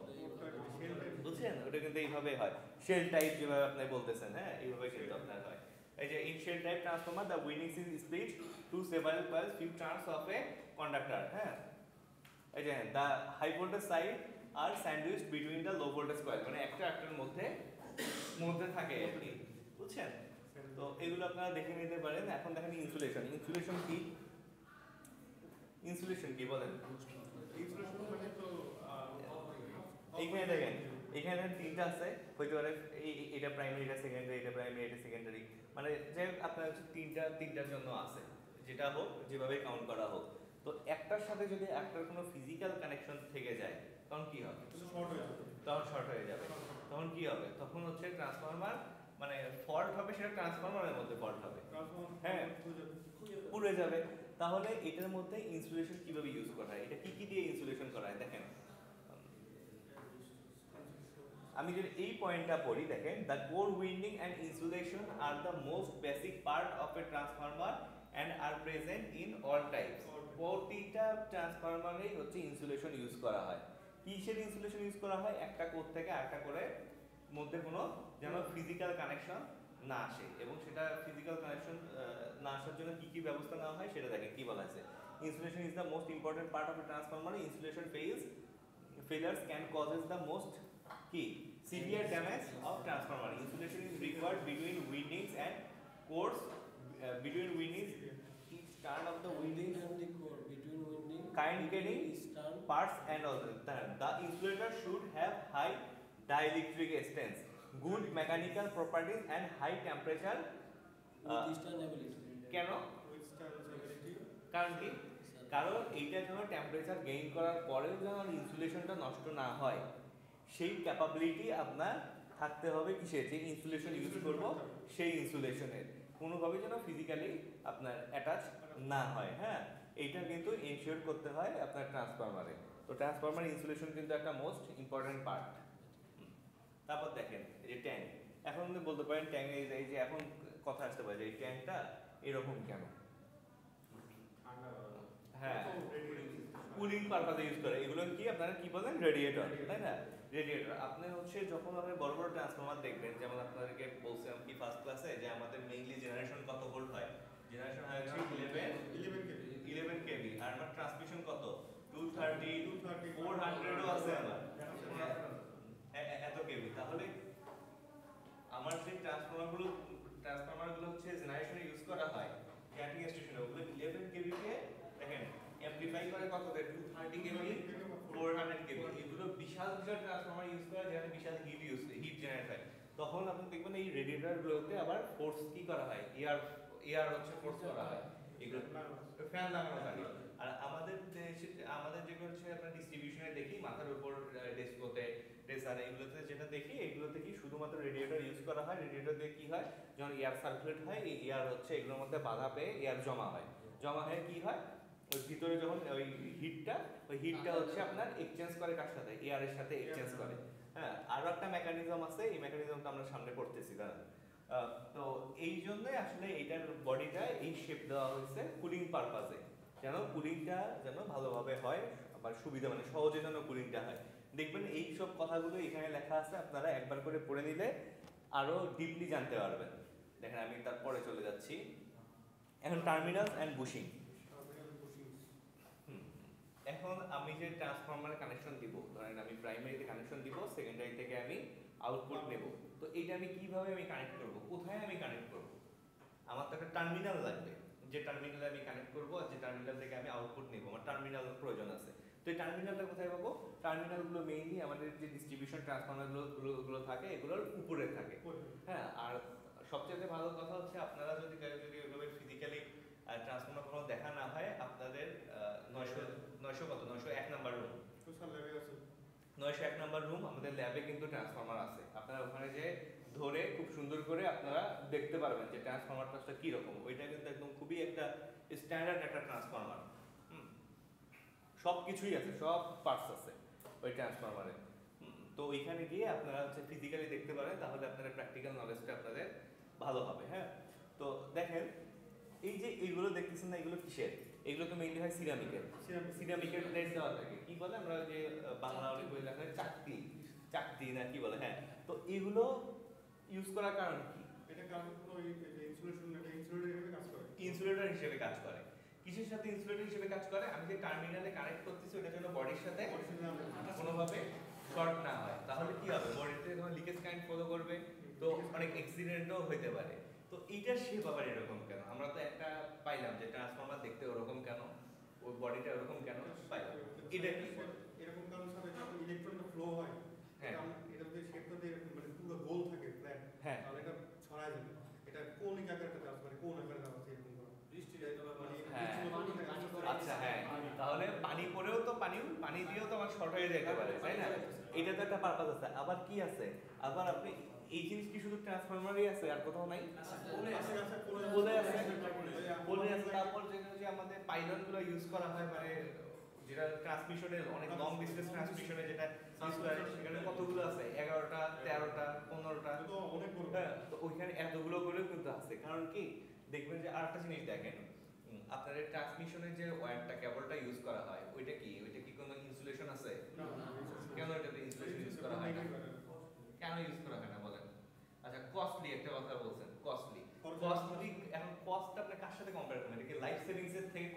বুঝছেন? ওটা কিন্তু এইভাবে হয়, শেল টাইপ যেভাবে আপনি বলতেছেন, হ্যাঁ এইভাবে কিন্তু আপনার হয়। এই যে in shell type transformer the winding is split to several coils few turns of a conductor. হ্যাঁ, এই যে the high voltage side are sandwiched between the low voltage coil, মানে একটা একটার মধ্যে থাকে আর কি, বুঝছেন? তো এগুলো আপনারা দেখে নিতে পারেন। এখন দেখেন ইনসুলেশন। ইনসুলেশন কি? ইনসুলেশন কি বলেন? ইনসুলেশন মানে তো এইখানে দেখেন, এখানে তিনটা আছে, হইতে পারে এটা প্রাইমারি, এটা সেকেন্ডারি, এটা প্রাইমারি, এটা সেকেন্ডারি, মানে যে আপনার হচ্ছে তিনটার জন্য আছে, যেটা হোক যেভাবে কাউন্ট করা হোক। তো একটার সাথে যদি একটার কোনো ফিজিক্যাল কানেকশন থেকে যায় তখন কি হবে? তখন শর্ট হয়ে যাবে। তখন কি হবে? তখন হচ্ছে ট্রান্সফরমার মানে ফল্ট হবে, সেটা ট্রান্সফরমারের মধ্যে ফল্ট হবে, হ্যাঁ পুড়ে যাবে। তাহলে এটার মধ্যে ইনসুলেশন কিভাবে ইউজ করা হয়, এটা কি কি দিয়ে ইনসুলেশন করা হয় দেখেন। আমি যদি এই পয়েন্টটা পড়ি, দেখেন the core winding and insulation are the most basic part of a transformer and are present in all types. প্রতিটা ট্রান্সফরমারেই হচ্ছে ইনসুলেশন ইউজ করা হয়। কিসের ইনসুলেশন ইউজ করা হয়? একটা কোর থেকে আরেকটা করে মধ্যে কোনো যেন ফিজিক্যাল কানেকশন না আসে, এবং সেটা ফিজিক্যাল কানেকশন না আসার জন্য কি কি ব্যবস্থা নেওয়া হয় সেটা দেখেন কি বলা আছে। Insulation is the most important part of a transformer. Insulation failures can causes the most key severe damage of transformer. Insulation is required between windings and cores, between windings each turn of the winding Winding and the core, between winding kind getting is turn parts and all that. The insulator should have high dielectric resistance, good mechanical properties and high temperature. with stern ability. কেন? কারণ কি? কারণ এইটা যেন temperature gain করার পরেও যেন ইনসুলেশনটা নষ্ট না হয়, সেই ক্যাপাবিলিটি আপনার থাকতে হবে। কিসের? যে ইনসুলেশন ইউজ করব সেই ইনসুলেশনের কোনোভাবে যেন ফিজিক্যালি আপনার অ্যাটাচ না হয়। হ্যাঁ, এইটা কিন্তু এনশিওর করতে হয় আপনার ট্রান্সফরমারে। তো ট্রান্সফরমার ইনসুলেশন কিন্তু একটা মোস্ট ইম্পর্টেন্ট পার্ট। তারপর দেখেন এই যে ট্যাঙ্ক। এখন আপনি বলতে পারেন ট্যাঙ্ক এই যে এখন কথা আসতে পারে যে এই ট্যাঙ্কটা এরকম কেন? হ্যাঁ, কুলিং পারপাসে ইউজ করে। এগুলো কি আপনারা কি বলেন? রেডিয়েটর, তাই না? রেডিয়েটর। আপনি হচ্ছে যখন আপনি বড় বড় ট্রান্সফরমার দেখবেন, যেমন আপনাদেরকে বলছিলাম কি ফার্স্ট ক্লাসে যে আমাদের মেইনলি জেনারেশন কত ভোল্ট হয়? জেনারেশন হয় 11 কেভি। আর আমার ট্রান্সমিশন কত? 230, 400 ও আছে আমার, এত কেভি। তাহলে আমার যে ট্রান্সফরমারগুলো হচ্ছে জেনারেশনে ইউজ করা হয় গ্যাটিং স্টেশনে, ওগুলো 11 কেভি কে দেখেন অ্যামপ্লিফাই করে কত দেয়? 230 কেভি, 400 কেভি। এগুলো বিশাল বিশাল ট্রান্সফরমার ইউজ করে যেখানে বিশাল হিট জেনারেট হয়। তখন আপনি দেখবেন এই রেডিয়েটরগুলোতে আবার ফোর্স কি করা হয়? এয়ার হচ্ছে ফোর্স করা হয়, এগুলো ফ্যান লাগানো থাকে। আর আমাদের যেগুলো হচ্ছে আপনার ডিস্ট্রিবিউশনে দেখি মাথার উপর ডেস্কোতে প্রেসারে এগুলোতে যেটা দেখি, এগুলোতে কি শুধুমাত্র রেডিয়েটর ইউজ করা হয়। রেডিয়েটর দিয়ে কি হয়? যখন এয়ার সার্কুলেট হয়, এই এয়ার হচ্ছে এগুলোর মধ্যে বাধা পেয়ে এয়ার জমা হয়। জমা হয়ে কি হয়? ওই ভিতরে যখন ওই হিটটা হচ্ছে আপনার এক্সচেঞ্জ করে কার সাথে? এয়ারের সাথে এক্সচেঞ্জ করে। হ্যাঁ, আরো একটা মেকানিজম আছে, এই মেকানিজমটা আমরা সামনে পড়তেছি। কারণ তো এই জন্যই আসলে এটার বডিটা এই শেপ দেওয়া হয়েছে কুলিং পারপাসে, যেন কুলিংটা যেন ভালোভাবে হয়, আবার সুবিধা মানে সহজে যেন কুলিংটা হয়। দেখবেন এই সব কথাগুলো এখানে লেখা আছে, আপনারা একবার করে পড়ে নিলে আরো ডিপলি জানতে পারবেন। দেখেন আমি তারপরে চলে যাচ্ছি এখন টার্মিনালস এন্ড বুশিং। এখন আমি যে ট্রান্সফরমারে কানেকশন দিব, ধরেন আমি প্রাইমারিতে কানেকশন দিব, সেকেন্ডারি থেকে আমি আউটপুট নেব, তো এইটা আমি কিভাবে আমি কানেক্ট করব, কোথায় আমি কানেক্ট করব? আমার তো একটা টার্মিনাল লাগবে, যে টার্মিনালে আমি কানেক্ট করব আর যে টার্মিনাল থেকে আমি আউটপুট নেব, আমার টার্মিনাল প্রয়োজন আছে। তো এই টার্মিনালটা কোথায় পাবো? টার্মিনালগুলো মেইনলি আমাদের যে ডিস্ট্রিবিউশন ট্রান্সফরমারগুলো থাকে এগুলোর উপরে থাকে। হ্যাঁ, আর সবচেয়ে ভালো কথা হচ্ছে আপনারা যদি ওইভাবে ফিজিক্যালি ট্রান্সফরমার কখনো দেখা না হয়, আপনাদের 901 নাম্বার রুম, 901 নাম্বার রুম আমাদের ল্যাবে কিন্তু ট্রান্সফরমার আছে। আপনারা ওখানে যে ধরে খুব সুন্দর করে আপনারা দেখতে পারবেন যে ট্রান্সফরমারটা কি রকম। ওইটা কিন্তু একদম খুবই একটা স্ট্যান্ডার্ড একটা ট্রান্সফরমার, সব কিছুই আছে, সব পার্টস আছে ওই ট্রান্সফরমারে। তো ওইখানে গিয়ে আপনারা হচ্ছে ফিজিক্যালি দেখতে পারেন, তাহলে আপনাদের প্র্যাকটিক্যাল নলেজটা আপনাদের ভালো হবে। হ্যাঁ, তো দেখেন এই যে এইগুলো দেখতেছেন না, এগুলো কিসের? এগুলো তো মেইনলি হয় সিরামিকের। সিরামিকের প্লেট দেওয়া থাকে, কি বলে আমরা যে বাংলা অনেক বই লেখা হয় চাকতি, চাকতি না কি বলে। হ্যাঁ, তো এগুলো ইউজ করার কারণ কি? এটা কারণ হলো ইনসুলেটর হিসেবে কাজ করে। ইনসুলেটর হিসেবে কাজ করে। কিসের সাথে ইনসুলেটর হিসেবে কাজ করে? আমি যে টার্মিনালে কানেক্ট করতেছি ওটা যেন বডির সাথে কোনোভাবে শর্ট না হয়, তাহলে কি হবে? বডিতে যখন লিকেজ কারেন্ট ফলো করবে, তো অনেক অ্যাক্সিডেন্টও হতে পারে। তো এইটার শেপ আবার এরকম কেন? আমরা তো একটা পাইলাম যে ট্রান্সফরমার দেখতে ওরকম কেন, ওই বডিটা ওরকম কেন পাইলাম, এটা কি? এরকম কারণ সাথে যখন ইলেকট্রনটা ফ্লো হয়, হ্যাঁ, এটা যদি শেপটাতে মানে পুরো গোল থাকে ফ্ল্যাট, হ্যাঁ, তাহলে এটা ছড়ায় যাবে। এটা কোনিক আকারে কাজ করে, কোন আকারে কাজ করে এরকম করে। বৃষ্টি যাইতে পারে, মানে হ্যাঁ। পানি করে। আচ্ছা, হ্যাঁ, তাহলে পানি পড়েও তো পানি দিয়েও তো আমার শর্ট হয়ে যেতে পারে, তাই না? এটা তো একটা পারপাস আছে। আবার কি আছে? আবার আপনি এই জিনিস কি শুধু ট্রান্সফরমারই আছে আর কোথাও নাই? বলে আছে, বলে আছে। তারপর যে আমাদের পাইলন গুলো ইউজ করা হয়, মানে যেটা ট্রান্সমিশনে অনেক লং ডিসটেন্স ট্রান্সমিশনে যেটা ইউজ করা হয়, সেখানে কতগুলো আছে? 11টা, 13টা, 15টা। তো অনেক বড়। হ্যাঁ, তো ওইখানে এতগুলো করেও কিন্তু আছে। কারণ কি? দেখবেন যে আরেকটা জিনিস দেখেন, আপনাদের ট্রান্সমিশনের যে ওয়্যারটা কেবলটা ইউজ করা হয়, ওইটা কি কোনো ইনসুলেশন আছে? কেন এটাতে ইনসুলেশন ইউজ করা হয় না? কেন ইউজ করা হয় না বলেন? আচ্ছা, কস্টলি একটা কথা বলছেন, কস্টলি। এখন কস্ট আপনি কার সাথে কম্পেয়ার করবেন? এটা কি লাইফ সেভিংস এর থেকে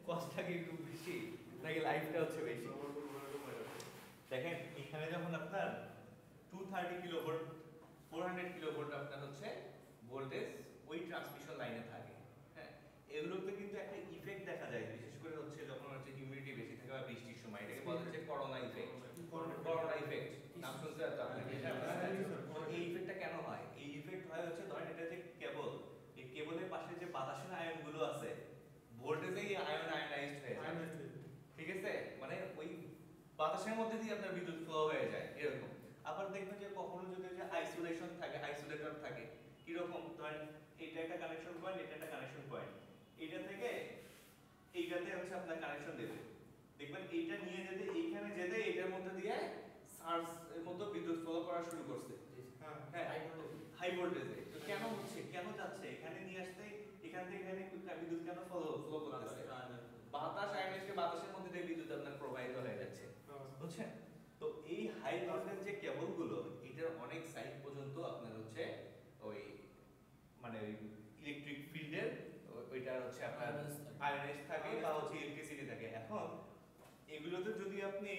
কস্টটা কি একটু বেশি, নাকি লাইফটা হচ্ছে বেশি? দেখেন এখানে যখন আপনার 230 কিলোভোল্ট 400 কিলোভোল্ট আপনার হচ্ছে ভোল্টেজ ওই ট্রান্সমিশন লাইনে থাকে, হ্যাঁ, এগুলোতে কিন্তু একটা ইফেক্ট দেখা যায়, বিশেষ করে হচ্ছে যখন হচ্ছে হিউমিডিটি বেশি থাকে বা বৃষ্টির সময়, এটাকে বলা হচ্ছে করোনা ইফেক্ট। করোনা ইফেক্ট নাম শুনতে তো আপনি? এই ইফেক্টটা কেন হয়? এই ইফেক্ট হয় হচ্ছে, ধরেন এটা যে কেবল, এই কেবলের পাশে যে বাতাসের আয়নগুলো আছে, ভোল্টেজেই আয়নাইজড হয়ে যায়, ঠিক আছে? মানে ওই বাতাসের মধ্যে দিয়ে আপনার বিদ্যুৎ ফ্লো হয়ে যায় এরকম। আবার দেখবেন যে কখনো যদি যে আইসোলেশন থাকে, আইসোলেটর থাকে, কিরকম? ধরেন এটা একটা কানেকশন পয়েন্ট, এটা একটা কানেকশন পয়েন্ট, এইটা থেকে এইটাতে হচ্ছে আপনার কানেকশন দেবে, দেখবেন এইটা নিয়ে যেতে, এইখানে যেতে এটার মধ্যে দিয়ে সার্জ এর মতো বিদ্যুৎ ফ্লো করা শুরু করছে। হ্যাঁ, হাই ভোল্টেজে। তো কেন হচ্ছে, কেন যাচ্ছে এখানে নিয়ে আসতে, এখান থেকে এখানে বিদ্যুৎ কেন ফ্লো করতেছে? বাতাস আয়নাইজড, বাতাসের মধ্যে দিয়ে বিদ্যুৎ আপনার প্রবাহিত হয়ে যাচ্ছে, বুঝছেন? তো এই হাই ভোল্টেজ যে কেবলগুলো, এটার অনেক সাইড পর্যন্ত আপনার হচ্ছে ওই মানে ইলেকট্রিক ফিল্ডের ওইটা হচ্ছে আপনার আয়নাইজ থাকে বা হচ্ছে ইলেকট্রিসিটি থাকে। এখন এগুলোতে যদি আপনি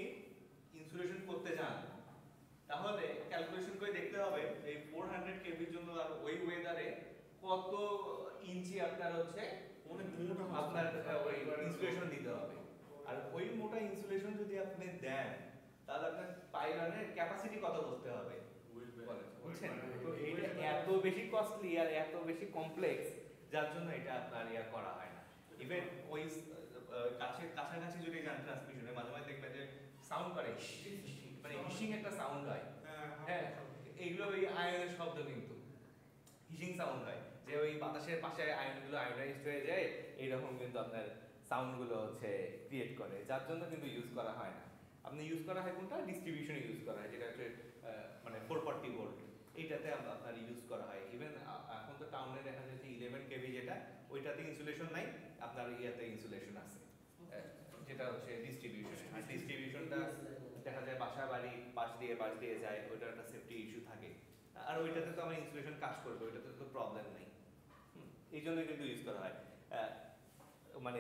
ইনসুলেশন করতে চান, তাহলে ক্যালকুলেশন করে দেখতে হবে এই 400 কেভির জন্য আর ওই ওয়েদারে কত ইঞ্চি আপনার হচ্ছে অনেক মোটা আপনার ওই ইনসুলেশন দিতে হবে। আর ওই মোটা ইনসুলেশন যদি আপনি দেন, তাহলে আপনার পাইলনের ক্যাপাসিটি কত বলতে হবে, বুঝছেন? তো এটা এত বেশি কস্টলি আর এত বেশি কমপ্লেক্স, যার জন্য এটা আপনার ইয়া করা হয় না। ইভেন ওই কাছাকাছি যদি যান ট্রান্সমিশনে, মাঝে মাঝে দেখবেন যে সাউন্ড করে, মানে হিসিং একটা সাউন্ড হয়। হ্যাঁ, এইগুলো ওই আয়নের শব্দ, কিন্তু হিসিং সাউন্ড হয়, যে ওই বাতাসের পাশে আয়নগুলো আয়োনাইজড হয়ে যায়, এইরকম কিন্তু আপনার সাউন্ডগুলো হচ্ছে ক্রিয়েট করে, যার জন্য কিন্তু ইউজ করা হয় না। আপনি ইউজ করা হয় কোনটা? ডিস্ট্রিবিউশনে ইউজ করা হয়, যেটা হচ্ছে মানে 440 ভোল্ট, এইটাতে আপনার ইউজ করা হয়। ইভেন ওইটাতে ইনসুলেশন নাই, আপনার ইয়াতে ইনসুলেশন আছে, যেটা হচ্ছে ডিস্ট্রিবিউশন। আর ডিস্ট্রিবিউশনটা দেখা যায় বাসা বাড়ি পাশ দিয়ে যায়, ওইটার একটা সেফটি ইস্যু থাকে। আর ওইটাতে তো আমার ইনসুলেশন কাজ করবে, ওইটাতে তো প্রবলেম নেই। এই জন্য কিন্তু ইউজ করা হয়, মানে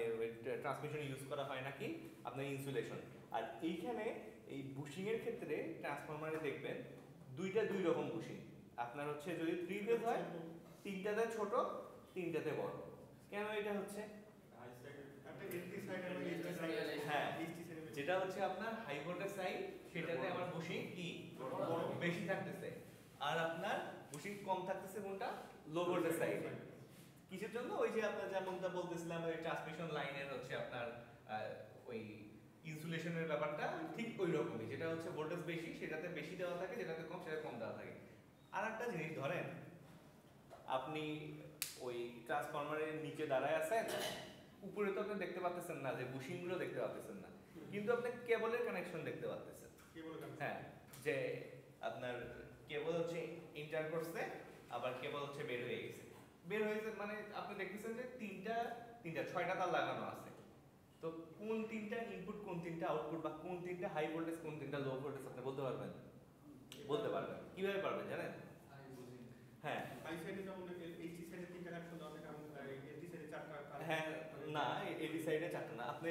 ট্রান্সমিশন ইউজ করা হয় নাকি আপনার ইনসুলেশন। আর এইখানে এই বুশিং এর ক্ষেত্রে ট্রান্সফরমারে দেখবেন দুই রকম বুশিং। আপনার হচ্ছে যদি 3 ফেজ হয়, 3টাতে ছোট 3টাতে বড়। কেন এটা হচ্ছে? হ্যাঁ, যেটা হচ্ছে আপনার হাই ভোল্টেজ সাইড, সেটাতে আমার বুশিং কি বেশি থাকতেছে, আর আপনার বুশিং কম থাকতেছে কোনটা? লো ভোল্টেজ সাইডে। কিসের জন্য? ওই যে আপনার যেমনটা বলতেছিলাম, ওই ট্রান্সমিশন লাইনের হচ্ছে আপনার ওই ইনসুলেশনের ব্যাপারটা ঠিক ওই রকমই, যেটা হচ্ছে ভোল্টেজ বেশি সেটাতে বেশি দেওয়া থাকে, যেটাতে কম সেটা কম দেওয়া থাকে। আর একটা জিনিস ধরেন, আপনি ওই ট্রান্সফরমারের নিচে দাঁড়ায় আছেন, উপরে তো আপনি দেখতে পাচ্ছেন না, যে বুশিং গুলো দেখতে পাচ্ছেন না, কিন্তু আপনি কেবলের কানেকশন দেখতে পাচ্ছেন। হ্যাঁ, যে আপনার কেবল হচ্ছে ইন্টার করছে, আবার কেবল হচ্ছে বের হয়ে গেছে। বের হয়েছে মানে আপনি দেখতেছেন যে তিনটা 6টা তার লাগানো আছে। তো কোন তিনটা ইনপুট, কোন তিনটা আউটপুট, বা কোন তিনটা হাই ভোল্টেজ, কোন তিনটা লো ভোল্টেজ আপনি বলতে পারবেন? বলতে পারবেন। কিভাবে পারবেন জানেন? হ্যাঁ, হাই সাইডে যেমন এইচসি সাইডে 3টা কানেকশন দেওয়া থাকে, আমরা এসডি সাইডে 4টা। হ্যাঁ, না এডি সাইডে 4টা না, আপনি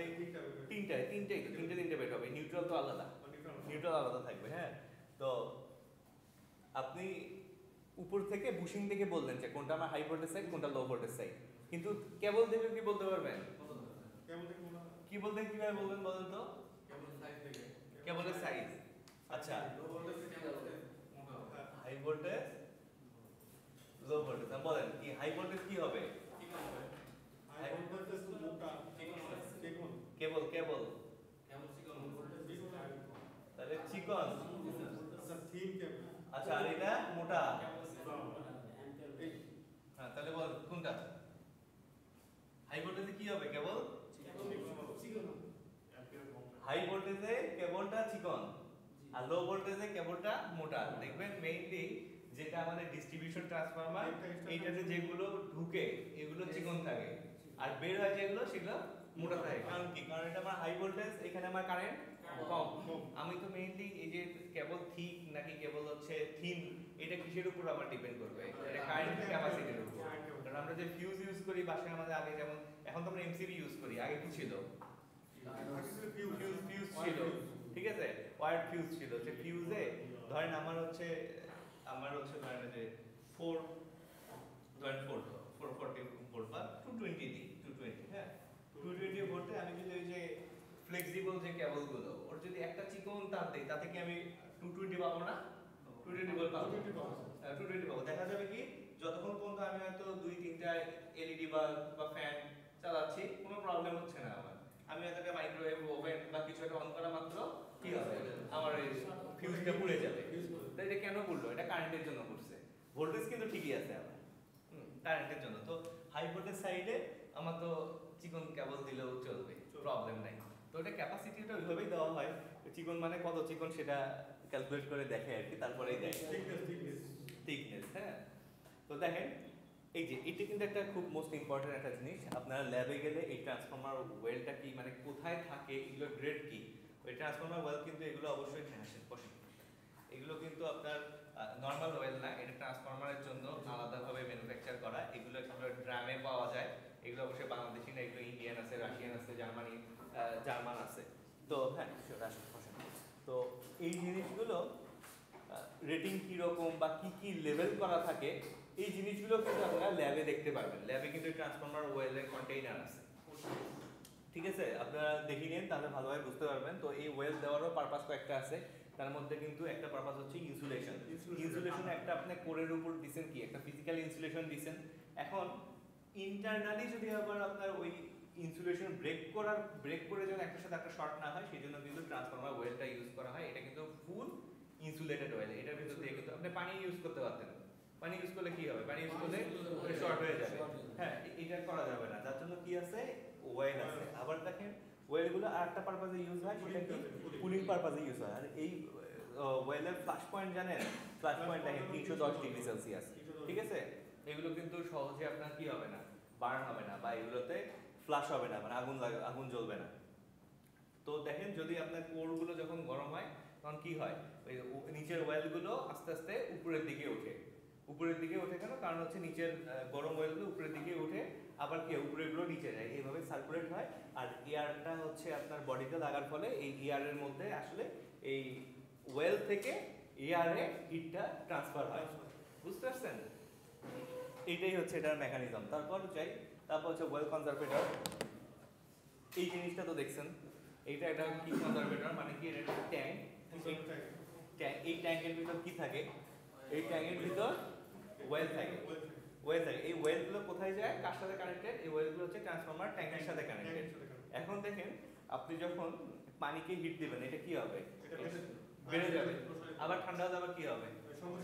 তিনটে বের হবে। নিউট্রাল তো আলাদা, নিউট্রাল আলাদা থাকবে। হ্যাঁ, তো আপনি উপর থেকে বুশিং থেকে বললেন যে কোনটা আমার হাই ভোল্টেজ সাইড, কোনটা লো ভোল্টেজ সাইড, কিন্তু কেবল থেকে কি বলতে পারবেন? কি বলতে কিভাবে বলবেন বলেন তো? কেবলের সাইজ। আচ্ছা, হাই ভোল্টেজ লো ভোল্টেজ বলেন, কি হাই ভোল্টেজ কি হবে? হাই ভোল্টেজ মোটা কেবল তাহলে চিকন। আচ্ছা, থিন কেবল। আচ্ছা, আর এটা মোটা। হ্যাঁ, তাহলে বল কোনটা? হাই ভোল্টেজে কি হবে? কেবল হাই ভোল্টেজে কেবলটা চিকন, আর লো ভোল্টেজে কেবলটা মোটা। দেখবেন মেইনলি যেটা আমাদের ডিস্ট্রিবিউশন ট্রান্সফরমার, এইটাতে যেগুলো ঢুকে এগুলো চিকন থাকে, আর বের হয় যেগুলো সেগুলো মোটা থাকে। কারণ কি? কারণ এটা আমার হাই ভোল্টেজ, এখানে আমার কারেন্ট কম। আমি তো মেইনলি এই যে কেবল থিক নাকি কেবল হচ্ছে থিন, এটা কিসের উপর আমার ডিপেন্ড করবে? এটা কারেন্ট ক্যাপাসিটির উপর। কারণ আমরা যে ফিউজ ইউজ করি বাসায় আমাদের, আগে যেমন, এখন তো আমরা এমসিবি ইউজ করি, আগে কি ছিল? ফিউজ ছিল, ঠিক আছে, ওয়্যার্ড ফিউজ ছিল। সে ফিউজে ধরেন আমার হচ্ছে ধরেন যে 440 ভোল্ট বা 220 দিই, 220, হ্যাঁ 220 ভোল্টে আমি যদি ওই যে ফ্লেক্সিবল যে কেবলগুলো, ওর যদি একটা চিকন তার দেই, তাতে কি আমি 220 পাবো না? 220 ভোল্ট পাবো। 220 পাবো। দেখা যাবে কি, যতক্ষণ পর্যন্ত আমি হয়তো 2-3টা এলইডি বাল্ব বা ফ্যান চালাচ্ছি, কোনো প্রবলেম হচ্ছে না আমার। আমি হয়তো একটা মাইক্রোওয়েভ ওভেন বা কিছু একটা অন করা মাত্র কি হবে? আমার এই ফিউজটা পুড়ে যাবে। তাই এটা কেন পুড়লো? এটা কারেন্টের জন্য পুড়ছে। ভোল্টেজ কিন্তু ঠিকই আছে আমার, কারেন্টের জন্য। তো হাই ভোল্টেজ সাইডে আমার তো চিকন কেবল দিলেও চলবে, প্রবলেম নাই। তো এটা ক্যাপাসিটিটা ওইভাবেই দেওয়া হয়, চিকন মানে কত চিকন সেটা ক্যালকুলেট করে দেখে আর কি, তারপরেই দেয় থিকনেস। হ্যাঁ, তো দেখেন এই যে এটা কিন্তু একটা খুব মোস্ট ইম্পর্টেন্ট একটা জিনিস। আপনারা ল্যাবে গেলে এই ট্রান্সফরমার ওয়েলটা কি, মানে কোথায় থাকে, এগুলো গ্রেড কি, ওই ট্রান্সফরমার ওয়েল কিন্তু এগুলো অবশ্যই আসেন বসেন। এগুলো কিন্তু আপনার নর্মাল ওয়েল না, এটা ট্রান্সফরমারের জন্য আলাদাভাবে ম্যানুফ্যাকচার করা। এগুলো ড্রামে পাওয়া যায়। এগুলো অবশ্যই বাংলাদেশি না, এগুলো ইন্ডিয়ান আছে, রাশিয়ান আছে, জার্মান আছে। তো হ্যাঁ, তো এই জিনিসগুলো রেটিং কীরকম বা কি কি লেভেল করা থাকে, এই জিনিসগুলো কিন্তু আপনারা ল্যাবে দেখতে পারবেন। ল্যাবে কিন্তু ট্রান্সফরমার ওয়েলের কন্টেইনার আছে, ঠিক আছে, আপনারা দেখে নিন, তাহলে ভালোভাবে বুঝতে পারবেন। তো এই ওয়েল দেওয়ারও পারপাস কয়েকটা আছে, তার মধ্যে কিন্তু একটা পারপাস হচ্ছে ইনসুলেশন। ইনসুলেশন একটা আপনি কোরের উপর দিচ্ছেন, কি একটা ফিজিক্যাল ইনসুলেশন দিচ্ছেন। এখন ইন্টারনালি যদি আবার আপনার ওই ইনসুলেশন ব্রেক করে যেন একটার সাথে একটা শর্ট না হয়, সেই জন্য কিন্তু ট্রান্সফরমার ওয়েলটা ইউজ করা হয়। এটা কিন্তু ফুল ইনসুলেটেড ওয়েল, এটার ভিতর দিয়ে কিন্তু আপনি পানি ইউজ করতে পারতেন। পানি ইউজ করলে কি হবে? পানি ইউজ করলে শর্ট হয়ে যাবে। হ্যাঁ, এটা করা যাবে না, যার জন্য কি আছে, ওয়েল আছে। আবার দেখেন ওয়েলগুলো আরেকটা পারপাসে ইউজ হয়, সেটা কি কুলিং পারপাসে ইউজ হয়। আর এই ওয়েলের ফ্ল্যাশ পয়েন্ট জানেন? ফ্ল্যাশ পয়েন্ট দেখেন 310 ডিগ্রি সেলসিয়াস, ঠিক আছে। এগুলো কিন্তু সহজে আপনার কি হবে না, বার্ন হবে না বা এগুলোতে ফ্লাশ হবে না, মানে আগুন জ্বলবে না। তো দেখেন যদি আপনার কোরগুলো যখন গরম হয় তখন কি হয়, ওই নিচের ওয়েলগুলো আস্তে আস্তে উপরের দিকে ওঠে। উপরের দিকে ওঠে কেন? কারণ হচ্ছে নিচের গরম ওয়েলগুলো উপরের দিকে উঠে আবার কি উপরেরগুলো নিচে যায়, এইভাবে সার্কুলেট হয়। আর এয়ারটা হচ্ছে আপনার বডিতে লাগার ফলে এই এয়ারের মধ্যে আসলে এই ওয়েল থেকে এয়ারে হিটটা ট্রান্সফার হয়। বুঝতে পারছেন? এইটাই হচ্ছে এটার মেকানিজম। তারপর হচ্ছে ওয়েল কনজারভেটর। এই জিনিসটা তো দেখছেন, এইটা একটা কি কনজারভেটর, মানে কি এটা একটা ট্যাঙ্ক। এই ট্যাঙ্কের ভিতর কি থাকে? এই ট্যাঙ্কের ভিতর ওয়েল থাকে। এই ওয়েলগুলো কোথায় যায়, কার সাথে কানেক্টেড? এই ওয়েলগুলো হচ্ছে ট্রান্সফরমার ট্যাঙ্কের সাথে কানেক্টেড। এখন দেখেন আপনি যখন পানিকে হিট দিবেন এটা কি হবে? বেড়ে যাবে। আবার ঠান্ডা হলে আবার কি হবে?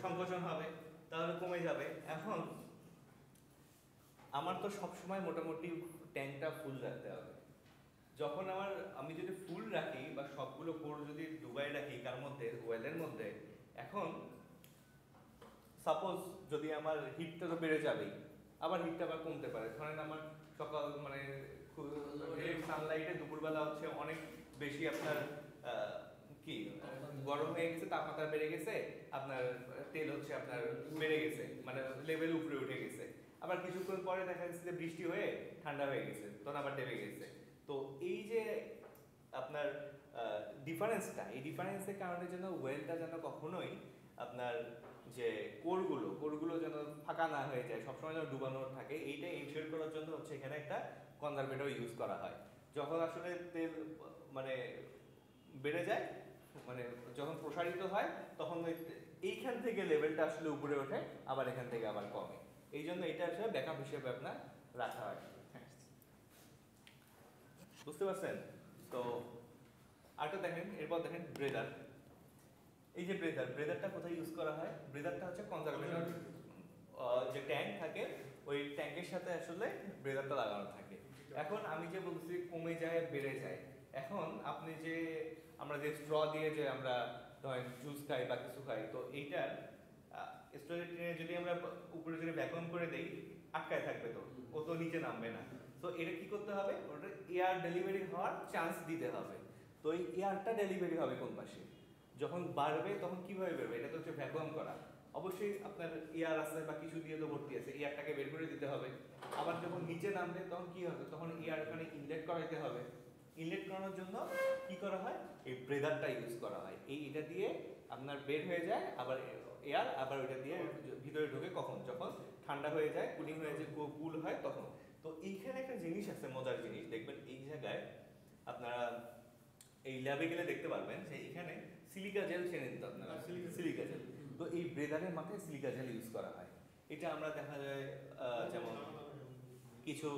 সংকোচন হবে, তাহলে কমে যাবে। এখন আমার তো সবসময় মোটামুটি ট্যাঙ্কটা ফুল রাখতে হবে। যখন আমি যদি ফুল রাখি বা সবগুলো কোর যদি ডুবাই রাখি কার মধ্যে, ওয়েলের মধ্যে, এখন সাপোজ যদি আমার হিটটা তো বেড়ে যাবেই, আবার হিটটা আবার কমতে পারে। ধরেন আমার সকাল মানে সানলাইটে দুপুরবেলা হচ্ছে অনেক বেশি আপনার কি গরম হয়ে গেছে, তাপমাত্রা বেড়ে গেছে, আপনার তেল হচ্ছে আপনার বেড়ে গেছে, মানে লেভেল উপরে উঠে গেছে। আবার কিছুক্ষণ পরে দেখা যাচ্ছে যে বৃষ্টি হয়ে ঠান্ডা হয়ে গেছে, তখন আবার নেমে গেছে। তো এই যে আপনার ডিফারেন্সটা, এই ডিফারেন্সের কারণে যেন ওয়েলটা যেন কখনোই আপনার যে কোরগুলো যেন ফাঁকা না হয়ে যায়, সবসময় যেন ডুবানো থাকে, এইটা ইনশিওর করার জন্য হচ্ছে এখানে একটা কনজারভেটর ইউজ করা হয়। যখন আসলে তেল মানে বেড়ে যায়, মানে যখন প্রসারিত হয়, তখন এইখান থেকে লেভেলটা আসলে উপরে ওঠে, আবার এখান থেকে আবার কমে। এই জন্য এটা আসলে ব্যাকআপ হিসেবে আপনার রাখা হয়। বুঝতে পারছেন? তো আরেকটা দেখেন, এরপর দেখেন ব্রেদার। এই যে ব্রেদারটা কোথায় ইউজ করা হয়? ব্রেদারটা হচ্ছে কনজারভেটর যে ট্যাঙ্ক থাকে, ওই ট্যাঙ্কের সাথে আসলে ব্রেদারটা লাগানো থাকে। এখন আমি যে বলছি কমে যায় বেড়ে যায়, এখন আপনি যে আমরা যে স্ট্র দিয়ে যে আমরা ধরেন জুস খাই বা কিছু খাই, তো এইটার স্ট্রয়ের যদি আমরা উপরে যদি ভ্যাকুয়াম করে দেই, আটকায় থাকবে, তো ও তো নিচে নামবে না। তো এটা কি করতে হবে? ওটা এয়ার ডেলিভারি হওয়ার চান্স দিতে হবে। তো এই এয়ারটা ডেলিভারি হবে কোন পাশে? যখন বাড়বে তখন কিভাবে বেরবে? এটা তো হচ্ছে ভ্যাকুয়াম করা। অবশ্যই আপনার এয়ার আছে বা কিছু দিয়ে তো ভর্তি আছে, এয়ারটাকে বের করে দিতে হবে। আবার যখন নিচে নামবে তখন কি হবে? তখন এয়ার ওখানে ইনলেট করাইতে হবে। ইনলেট করানোর জন্য কি করা হয়? এই ব্রেদারটা ইউজ করা হয়। এটা দিয়ে আপনার বের হয়ে যায় আবার এয়ার, আবার ওইটা দিয়ে ভিতরে ঢোকে কখন? যখন ঠান্ডা হয়ে যায়, কুলিং হয়ে যায়, কুল হয় তখন। তো এইখানে একটা জিনিস আছে, মজার জিনিস দেখবেন এই জায়গায় আপনারা এই ল্যাবে গেলে দেখতে পারবেন যে এখানে সিলিকা জেল চেনেন তো আপনারা? Silica gel. তো এই ব্রেদারের মাথায় সিলিকা জেল ইউজ করা হয়। এটা আমরা দেখা যায় যেমন কিছু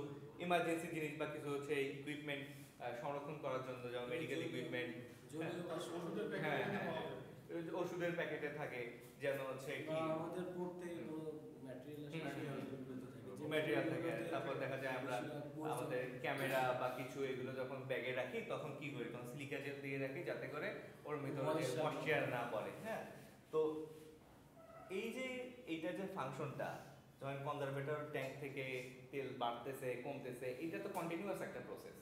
ইমার্জেন্সি জিনিস বা কিছু হচ্ছে ইকুইপমেন্ট সংরক্ষণ করার জন্য, যেমন মেডিকেল ইকুইপমেন্ট, হ্যাঁ ওষুধের প্যাকেটে থাকে, যেন হচ্ছে কি আমাদের পোর্ট থেকে কোনো ম্যাটেরিয়াল থাকে। তারপর দেখা যায় আমরা আমাদের ক্যামেরা বা কিছু এগুলো যখন ব্যাগে রাখি তখন কি করি? তখন সিলিকা জেল দিয়ে রাখি যাতে করে ওর ভিতরে ময়েশ্চার না পড়ে। হ্যাঁ, তো এই যে এইটা যে ফাংশনটা, যখন কনজারভেটর ট্যাঙ্ক থেকে তেল বাড়তেছে কমতেছে, এটা তো কন্টিনিউয়াস একটা প্রসেস।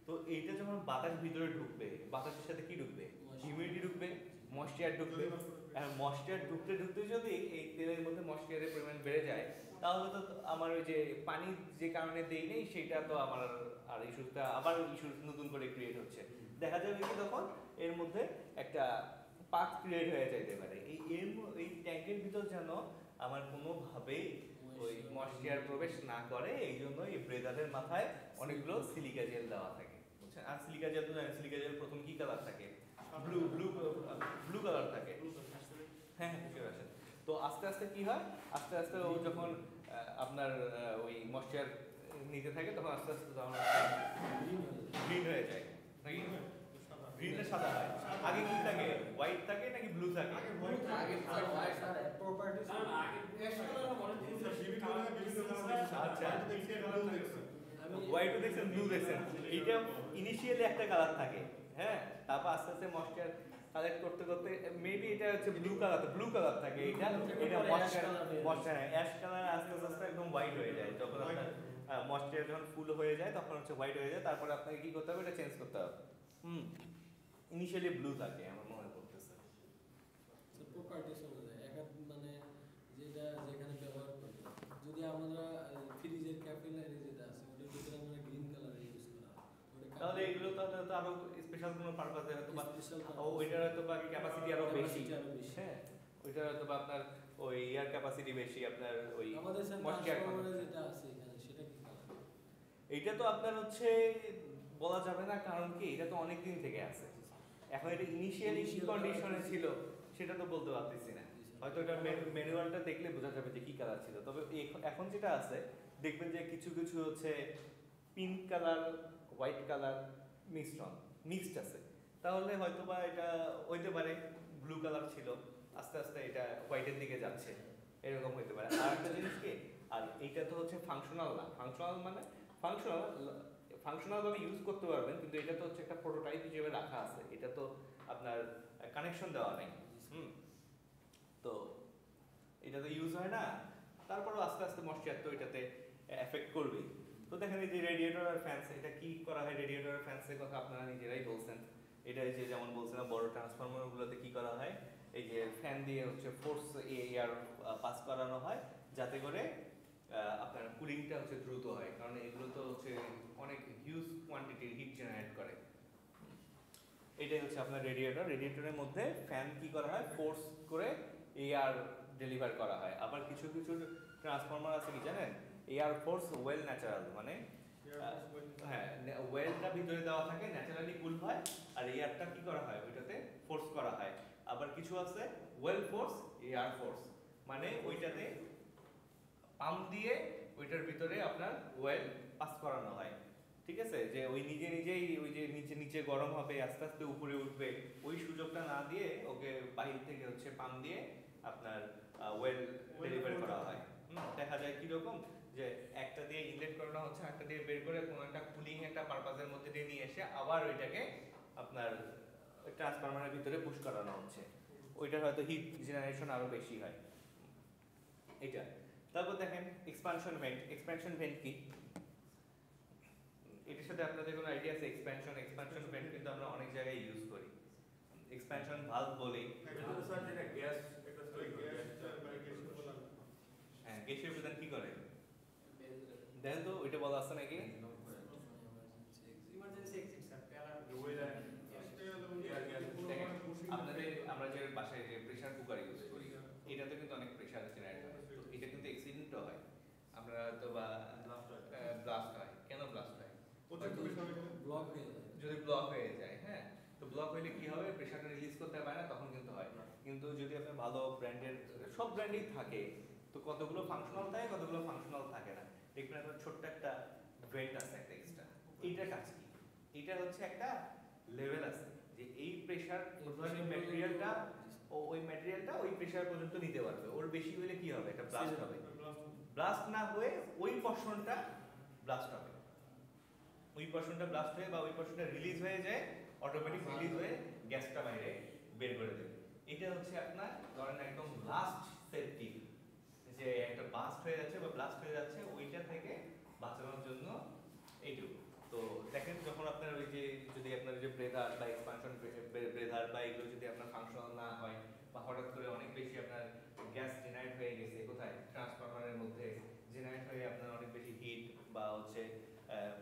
তো এইটা যখন বাতাস ভিতরে ঢুকবে, বাতাসের সাথে কি ঢুকবে? হিউমিডিটি ঢুকবে, ময়েশ্চার ঢুকবে। আর ময়েশ্চার ঢুকতে ঢুকতে যদি এই তেলের মধ্যে ময়েশ্চারের পরিমাণ বেড়ে যায়, তাহলে তো আমার ওই যে পানি যে কারণে দেই নেই সেটা তো আমার আর ইস্যুটা আবার ইস্যু নতুন করে ক্রিয়েট হচ্ছে। দেখা যাবে কি তখন এর মধ্যে একটা পাথ ক্রিয়েট হয়ে যাইতে পারে। এই ট্যাঙ্কের ভিতর যেন আমার কোনোভাবেই ওই ময়েশ্চার প্রবেশ না করে, এই জন্য এই ব্রেদারের মাথায় অনেকগুলো সিলিকা জেল দেওয়া থাকে। বুঝছেন? আর সিলিকা জেল তো জানেন, সিলিকা জেল প্রথম কি কালার থাকে? ব্লু কালার থাকে। হ্যাঁ বুঝতে পারছেন? তো আস্তে আস্তে কি হয়, আস্তে আস্তে ও যখন আপনার ওই ময়েশ্চার নিতে থাকে তখন আস্তে আস্তে তখন গ্রিন হয়ে যায়। নাকি গ্রিন না সাদা হয়? আগে কি থাকে? হোয়াইট থাকে নাকি ব্লু থাকে? আচ্ছা, হোয়াইটও দেখছেন, ব্লু দেখছেন। এইটা ইনিশিয়ালি একটা কালার থাকে, হ্যাঁ, তারপর আস্তে আস্তে ময়েশ্চার কালেক্ট করতে করতে মেবি এটা হচ্ছে ব্লু কালার থাকে এটা এটা পরে ash color হয়ে যায়। ময়শ্চার অ্যাশ কালার আস্তে আস্তে একদম হোয়াইট হয়ে যায় যখন আপনার ময়শ্চার যখন ফুল হয়ে যায় তখন হচ্ছে হোয়াইট হয়ে যায় তারপরে আপনাকে কি করতে হবে এটা চেঞ্জ করতে হবে ইনিশিয়ালি ব্লু থাকে আমার মনে পড়তেছে প্রপার্টিস অনুযায়ী মানে যেটা যেখানে ব্যবহার করি যদি আমরা ফ্রিজের ক্যাপিলারি যেটা আছে ওটার ভিতরে আমরা গ্রিন কালার ইউজ করা হয়। ওটা তাহলে এগুলো তাহলে তো আরো স্পেশাল কোনো পারপাসে হয়তো বা স্পেশাল ওইটার হয়তো বা ক্যাপাসিটি আরো বেশি আরো বেশি। হ্যাঁ ওইটার হয়তো বা আপনার ওই ইয়ার ক্যাপাসিটি বেশি আপনার ওই আমাদের স্যার moisture ট্রান্সফরমারে যেটা আছে এখানে সেটা কি কালার? এইটা তো আপনার হচ্ছে বলা যাবে না কারণ কি এটা তো অনেক দিন থেকে আছে এখন এটা ইনিশিয়ালি কি Initial কন্ডিশনে colour ছিল সেটা তো বলতে পারতেছি না হয়তো এটা ম্যানুয়ালটা দেখলে বোঝা যাবে যে কি কালার ছিল তবে এখন যেটা আছে দেখবেন যে কিছু কিছু হচ্ছে pink colour white colour mixed আছে তাহলে হয়তো বা এটা হইতে পারে ব্লু কালার ছিল আস্তে আস্তে এটা হোয়াইটের দিকে যাচ্ছে এরকম হইতে পারে আর একটা জিনিস কি আর এইটা তো হচ্ছে ফাংশনাল না ফাংশনাল মানে ফাংশনাল ভাবে ইউজ করতে পারবেন কিন্তু এটা তো হচ্ছে একটা প্রোটোটাইপ হিসেবে রাখা আছে এটা তো আপনার কানেকশন দেওয়া নেই তো এটা তো ইউজ হয় না তারপরও আস্তে আস্তে ময়শ্চার তো এটাতে এফেক্ট করবে তো দেখেন এই যে রেডিয়েটর আর ফ্যানস এটা কি করা হয় রেডিয়েটর আর ফ্যানসের কথা আপনারা নিজেরাই বলছেন এটা যে যেমন বলছিলাম বড় ট্রান্সফরমারগুলোতে কি করা হয় এই যে ফ্যান দিয়ে হচ্ছে ফোর্স এয়ার পাস করানো হয় যাতে করে আপনার কুলিংটা হচ্ছে দ্রুত হয় কারণ এগুলো তো হচ্ছে অনেক হিউজ কোয়ান্টিটির হিট জেনারেট করে এটাই হচ্ছে আপনার রেডিয়েটরের মধ্যে ফ্যান কি করা হয় ফোর্স করে এয়ার ডেলিভার করা হয় আবার কিছু কিছু ট্রান্সফরমার আছে কি জানেন এয়ার ফোর্স ওয়েল ন্যাচারাল মানে হ্যাঁ ওয়েলটা ভিতরে দেওয়া থাকে ন্যাচারালি কুল হয় আর এয়ারটা কি করা হয় ওইটাতে ফোর্স করা হয় আবার কিছু আছে ওয়েল ফোর্স এয়ার ফোর্স মানে ওইটাতে পাম্প দিয়ে ওইটার ভিতরে আপনার ওয়েল পাস করানো হয় ঠিক আছে যে ওই নিজেই ওই যে নিচে গরম হবে আস্তে আস্তে উপরে উঠবে ওই সুযোগটা না দিয়ে ওকে বাহির থেকে হচ্ছে পাম্প দিয়ে আপনার ওয়েল ডেলিভার করা হয় দেখা যায় কি রকম যে একটা দিয়ে ইনলেট করানো হচ্ছে একটা দিয়ে বের করে কোনো একটা কুলিং একটা পারপাসের মধ্যে দিয়ে নিয়ে এসে আবার ওইটাকে আপনার ট্রান্সফরমারের ভিতরে পুশ করানো হচ্ছে ওইটার হয়তো হিট জেনারেশন আরো বেশি হয় এটা তারপর দেখেন এক্সপানশন ভেন্ট কি এটার সাথে আপনাদের কোনো আইডিয়া আছে এক্সপানশন ভেন্ট কিন্তু আমরা অনেক জায়গায় ইউজ করি এক্সপানশন ভালভ বলি হ্যাঁ গ্যাসের প্রধান কি করে দেখেন তো ওইটা বলা আছে নাকি ইমার্জেন্সি এক্সিট স্যার দেখেন আপনাদের আমরা যে বাসায় যে প্রেসার কুকার ইউজ করি এটাতে কিন্তু অনেক প্রেসার জেনারেট হয় তো এটা কিন্তু অ্যাক্সিডেন্টও হয় আমরা তো বা ব্লাস্ট হয় কেন ব্লাস্ট হয় ব্লক হয়ে যায় যদি ব্লক হয়ে যায় হ্যাঁ তো ব্লক হলে কি হবে প্রেসারটা রিলিজ করতে পারে না তখন কিন্তু হয় কিন্তু যদি আপনি ভালো ব্র্যান্ডের সব ব্র্যান্ডই থাকে তো কতগুলো ফাংশনাল থাকে কতগুলো ফাংশনাল থাকে না দেখবেন আপনার ছোট্ট একটা ভেন্ট আছে একটা এক্সট্রা এইটার কাজ কি এটা হচ্ছে একটা লেভেল আছে যে এই প্রেসার ম্যাটেরিয়ালটা ওই ম্যাটেরিয়ালটা ওই প্রেসার পর্যন্ত নিতে পারবে ওর বেশি হলে কি হবে এটা ব্লাস্ট হবে ব্লাস্ট না হয়ে ওই পোরশনটা ব্লাস্ট হবে ওই পোরশনটা ব্লাস্ট হয়ে বা ওই পোরশনটা রিলিজ হয়ে যায় অটোমেটিক রিলিজ হয়ে গ্যাসটা বাইরে বের করে দেবে এটা হচ্ছে আপনার ধরেন একদম লাস্ট সেফটি যে একটা বাস্ট হয়ে যাচ্ছে বা ব্লাস্ট হয়ে যাচ্ছে ওইটা থেকে বাঁচানোর জন্য এইটুকু তো দেখেন যখন আপনার ওই যে যদি আপনার যে ব্রেদার বা এক্সপানশন ব্রেদার বা এগুলো যদি আপনার ফাংশনাল না হয় বা হঠাৎ করে অনেক বেশি আপনার গ্যাস জেনারেট হয়ে গেছে কোথায় ট্রান্সফরমারের মধ্যে জেনারেট হয়ে আপনার অনেক বেশি হিট বা হচ্ছে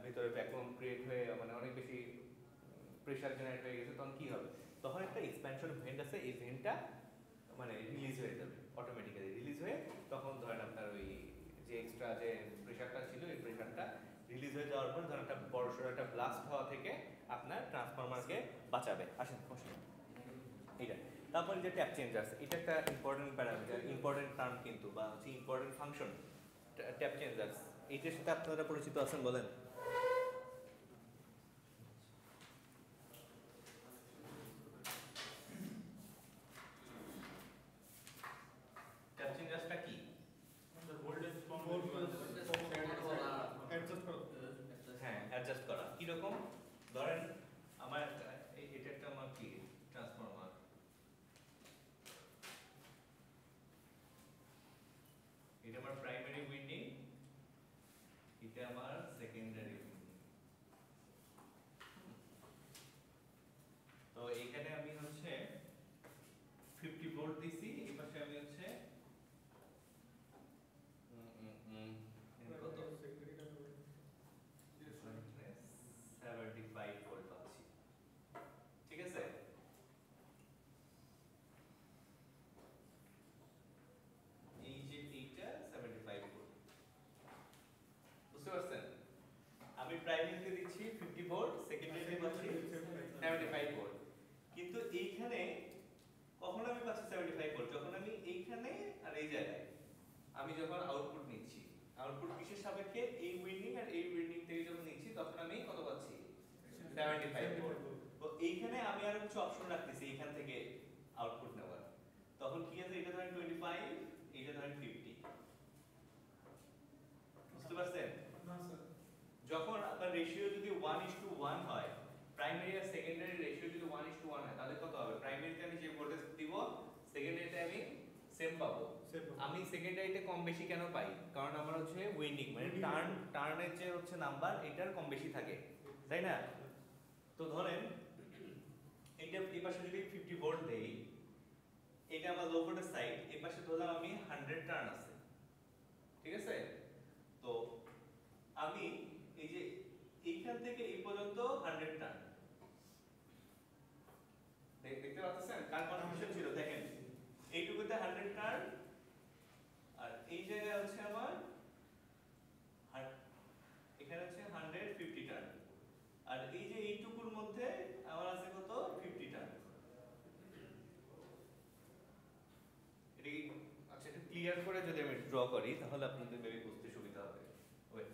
ভিতরে ভ্যাকুয়াম ক্রিয়েট হয়ে মানে অনেক বেশি প্রেসার জেনারেট হয়ে গেছে তখন কি হবে তখন একটা এক্সপ্যানশন ভেন্ট আছে এই ভেন্টটা মানে রিলিজ হয়ে যাবে অটোমেটিক্যালি রিলিজ হয়ে তখন ধরেন আপনার ওই যে এক্সট্রা যে প্রেসারটা ছিল এই প্রেসারটা রিলিজ হয়ে যাওয়ার পর ধরেন একটা বড়সড় একটা ব্লাস্ট হওয়া থেকে আপনার ট্রান্সফরমারকে বাঁচাবে আসেন বসুন এইটা তারপরে যে ট্যাপ চেঞ্জার্স এটা একটা ইম্পর্টেন্ট প্যারামিটার ইম্পর্টেন্ট টার্ম কিন্তু বা হচ্ছে ইম্পর্টেন্ট ফাংশন ট্যাপ চেঞ্জার্স এইটার সাথে আপনারা পরিচিত আছেন বলেন ট্যাপ চেঞ্জার্সটা কি হ্যাঁ অ্যাডজাস্ট করা কিরকম ধরেন আমার এটা একটা আমার কি ট্রান্সফরমার এটা আমার প্রাইমারি উইন্ডিং, এটা আমার সেকেন্ডারি উইন্ডিং। তো এইখানে আমি হচ্ছে 50 ভোল্ট দিছি, এই পাশে আমি হচ্ছে কত 75 ভোল্ট পাচ্ছি। ঠিক আছে, এই যে এইটা 75 ভোল্ট, বুঝতে পারছেন? আমি প্রাইমারিতে দিচ্ছি 50 ভোল্ট, সেকেন্ডারিতে পাচ্ছি 75 ভোল্ট। কিন্তু এইখানে কখন আমি পাচ্ছি 75 ভোল্ট? যখন আমি এইখানে আর এই জায়গায় আমি যখন আউটপুট নিচ্ছি, আউটপুট কিসের সাপেক্ষে? এই উইন্ডিং আর এই উইন্ডিং থেকে যখন নিচ্ছি তখন আমি কত পাচ্ছি? 75 ভোল্ট। তো এইখানে আমি আর কিছু অপশন রাখতেছি এইখান থেকে আউটপুট নেওয়ার। তখন কি আছে? এটা ধরেন 25, এটা ধরেন 50। বুঝতে পারছেন? যখন আপনার রেশিও যদি 1:1 হয়, প্রাইমারি আর সেকেন্ডারি রেশিও যদি 1:1 হয়, তাহলে কত হবে? প্রাইমারিতে আমি যে ভোল্টেজ দিব, সেকেন্ডারিতে আমি সেম পাবো। আমি সেকেন্ডারিতে কম বেশি কেন পাই? কারণ আমার হচ্ছে উইন্ডিং, মানে টার্নের যে হচ্ছে নাম্বার, এটার কম বেশি থাকে, তাই না? তো ধরেন এটা এই পাশে যদি 50 ভোল্ট দেই, এটা আমার লো ভোল্টেজ সাইড, এই পাশে ধরলাম আমি 100 টার্ন আছে, ঠিক আছে? তো আমি এই যে এইখান থেকে এই পর্যন্ত 100 টার্ন, দেখতে পাচ্ছেন? কার কনফিউশন ছিল? দেখেন এইটুকুতে 100 টার্ন, আর এই জায়গায় হচ্ছে আমার এখানে হচ্ছে 150 টার্ন, আর এই যে এইটুকুর মধ্যে আমার আছে কত? 50 টার্ন। এটি আচ্ছা, এটা ক্লিয়ার করে যদি আমি ড্র করি তাহলে আপনাদের বেবি বুঝতে সুবিধা হবে। ওয়েট,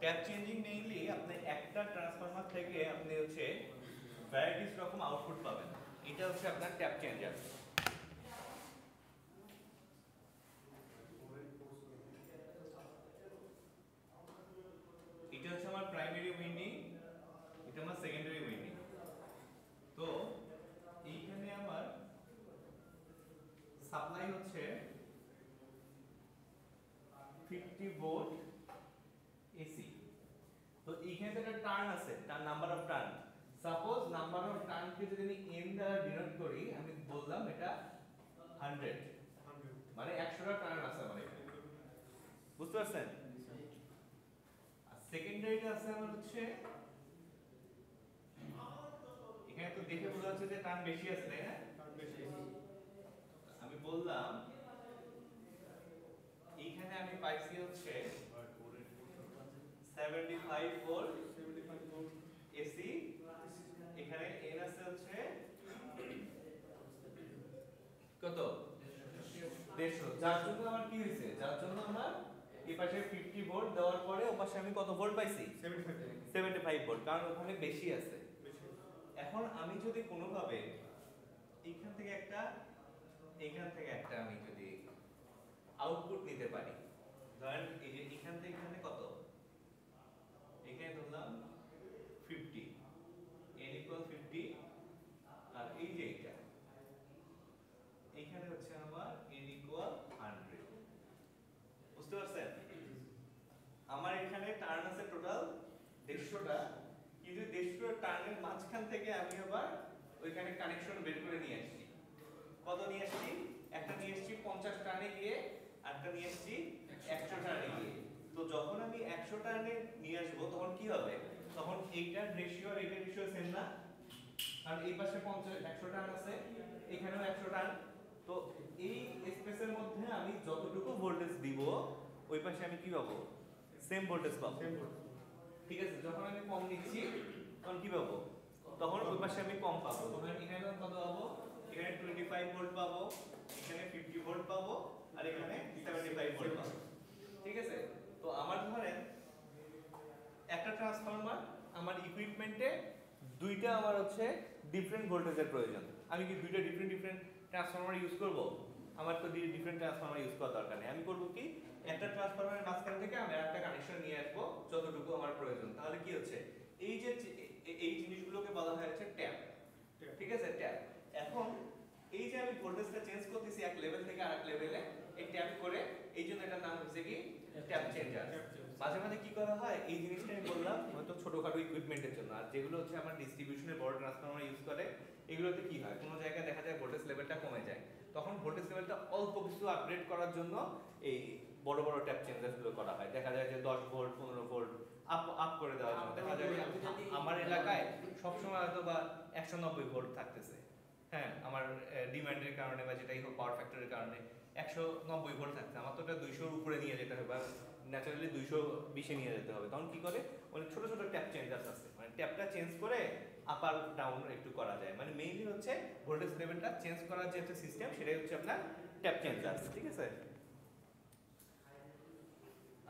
ট্যাপ চেঞ্জিং মেইনলি আপনি একটা ট্রান্সফরমার থেকে আপনি হচ্ছে ভ্যারাইটিস রকম আউটপুট পাবেন। এটা হচ্ছে আপনার ট্যাপ চেঞ্জার। এটা হচ্ছে আমার প্রাইমারি উইন্ডিং, এটা আমার সেকেন্ডারি উইন্ডিং। তো এইখানে আমার সাপ্লাই হচ্ছে 50 ভোল্ট এসি। তো এইখানে একটা টার্ন আছে, তার number of turn. Suppose number of টার্নকে যদি আমি n দ্বারা ডিনোট করি, আমি বললাম এটা 100, মানে 100টা টার্ন আছে আমার এখানে। বুঝতে পারছেন? আর সেকেন্ডারিটা আছে আমার হচ্ছে, এখানে তো দেখে বোঝা যাচ্ছে যে টার্ন বেশি আছে, তাই না? আমি বললাম এইখানে আমি পাইছি হচ্ছে 75 ভোল্ট এসি, এখানে n আছে হচ্ছে কত? 150। যার জন্য আমার কি হইছে? যার জন্য আমার এই পাশে 50 ভোল্ট দেওয়ার পরে ও পাশে আমি কত ভোল্ট পাইছি? 75 ভোল্ট, কারণ ওখানে বেশি আছে। এখন আমি যদি কোনোভাবে এইখান থেকে একটা, এইখান থেকে একটা আমি যদি আউটপুট নিতে পারি, ধরেন এই যে এখান থেকে এখানে কত? এখানে ধরলাম 50, n = 50, আর এই যে এটা এখানে হচ্ছে আমার n = 100। বুঝতে পারছেন? আমার এখানে টার্ন আছে টোটাল 150টা, কিন্তু 150টা টার্নের মাঝখান থেকে আমি আবার ওইখানে কানেকশন বের করে নিয়ে আসছি। কত নিয়ে আসছি? একটা নিয়ে আসছি 50 টার্নে গিয়ে, আরেকটা নিয়ে আসছি 100 টার্নে গিয়ে। তো যখন আমি 100 টার্নে নিয়ে আসবো তখন কি হবে? তখন এইটার রেশিও আর এইটার রেশিও সেম না, কারণ এই পাশে 100 টার্ন আছে, এখানেও 100 টার্ন। তো এই স্পেসের মধ্যে আমি যতটুকু ভোল্টেজ দিব, ওই পাশে আমি কি পাবো? সেম ভোল্টেজ পাবো। ঠিক আছে? যখন আমি কম নিচ্ছি তখন কি পাবো? তখন ওই পাশে আমি কম পাবো। তখন এখানে কত পাবো? এখানে 25 ভোল্ট পাবো, এখানে 50 ভোল্ট পাবো, আর এখানে 75 ভোল্ট পাবো। ঠিক আছে? তো আমার ধরেন একটা ট্রান্সফরমার, আমার ইকুইপমেন্টে দুইটা আমার হচ্ছে ডিফারেন্ট ভোল্টেজের প্রয়োজন। আমি কি দুইটা ডিফারেন্ট ট্রান্সফরমার ইউজ করব? আমার তো ডিফারেন্ট ট্রান্সফরমার ইউজ করার দরকার নেই। আমি করব কি, একটা ট্রান্সফরমারের মাঝখান থেকে আমি একটা কানেকশন নিয়ে আসবো যতটুকু আমার প্রয়োজন। তাহলে কি হচ্ছে, এই যে এই জিনিসগুলোকে বলা ভোল্টেজটা চেঞ্জ করতেছি এক লেভেল থেকে আরেক লেভেলে এই ট্যাপ করে, এই জন্য এটার নাম হচ্ছে কি ট্যাপ চেঞ্জার। মাঝে মাঝে কি করা হয় এই জিনিসটা আমি বললাম হয়তো ছোটখাটো ইকুইপমেন্টের জন্য, আর যেগুলো হচ্ছে আমার ডিস্ট্রিবিউশনের বড় ট্রান্সফরমার ইউজ করে এগুলোতে কি হয় কোনো জায়গায় দেখা যায় ভোল্টেজ লেভেলটা কমে যায়, তখন ভোল্টেজ লেভেলটা অল্প কিছু আপগ্রেড করার জন্য এই বড় বড় ট্যাপ চেঞ্জারগুলো করা হয়। দেখা যায় যে 10 ভোল্ট 15 ভোল্ট আপ করে দেওয়ার জন্য দেখা যায় যে আমার এলাকায় সবসময় হয়তো বা 190 ভোল্ট থাকতেছে, হ্যাঁ আমার ডিমান্ডের কারণে বা যেটাই হোক পাওয়ার ফ্যাক্টরের কারণে 190 ভোল্ট থাকছে, আমার তো এটা 200 উপরে নিয়ে যেতে হবে, ন্যাচারালি 220 নিয়ে যেতে হবে, তখন কি করে মানে ছোট ছোট ট্যাপ চেঞ্জার্স আছে, মানে ট্যাপটা চেঞ্জ করে আপ আর ডাউন একটু করা যায়, মানে মেইনলি হচ্ছে ভোল্টেজ লেভেলটা চেঞ্জ করার যে একটা সিস্টেম সেটাই হচ্ছে আপনার ট্যাপ চেঞ্জার্স, ঠিক আছে।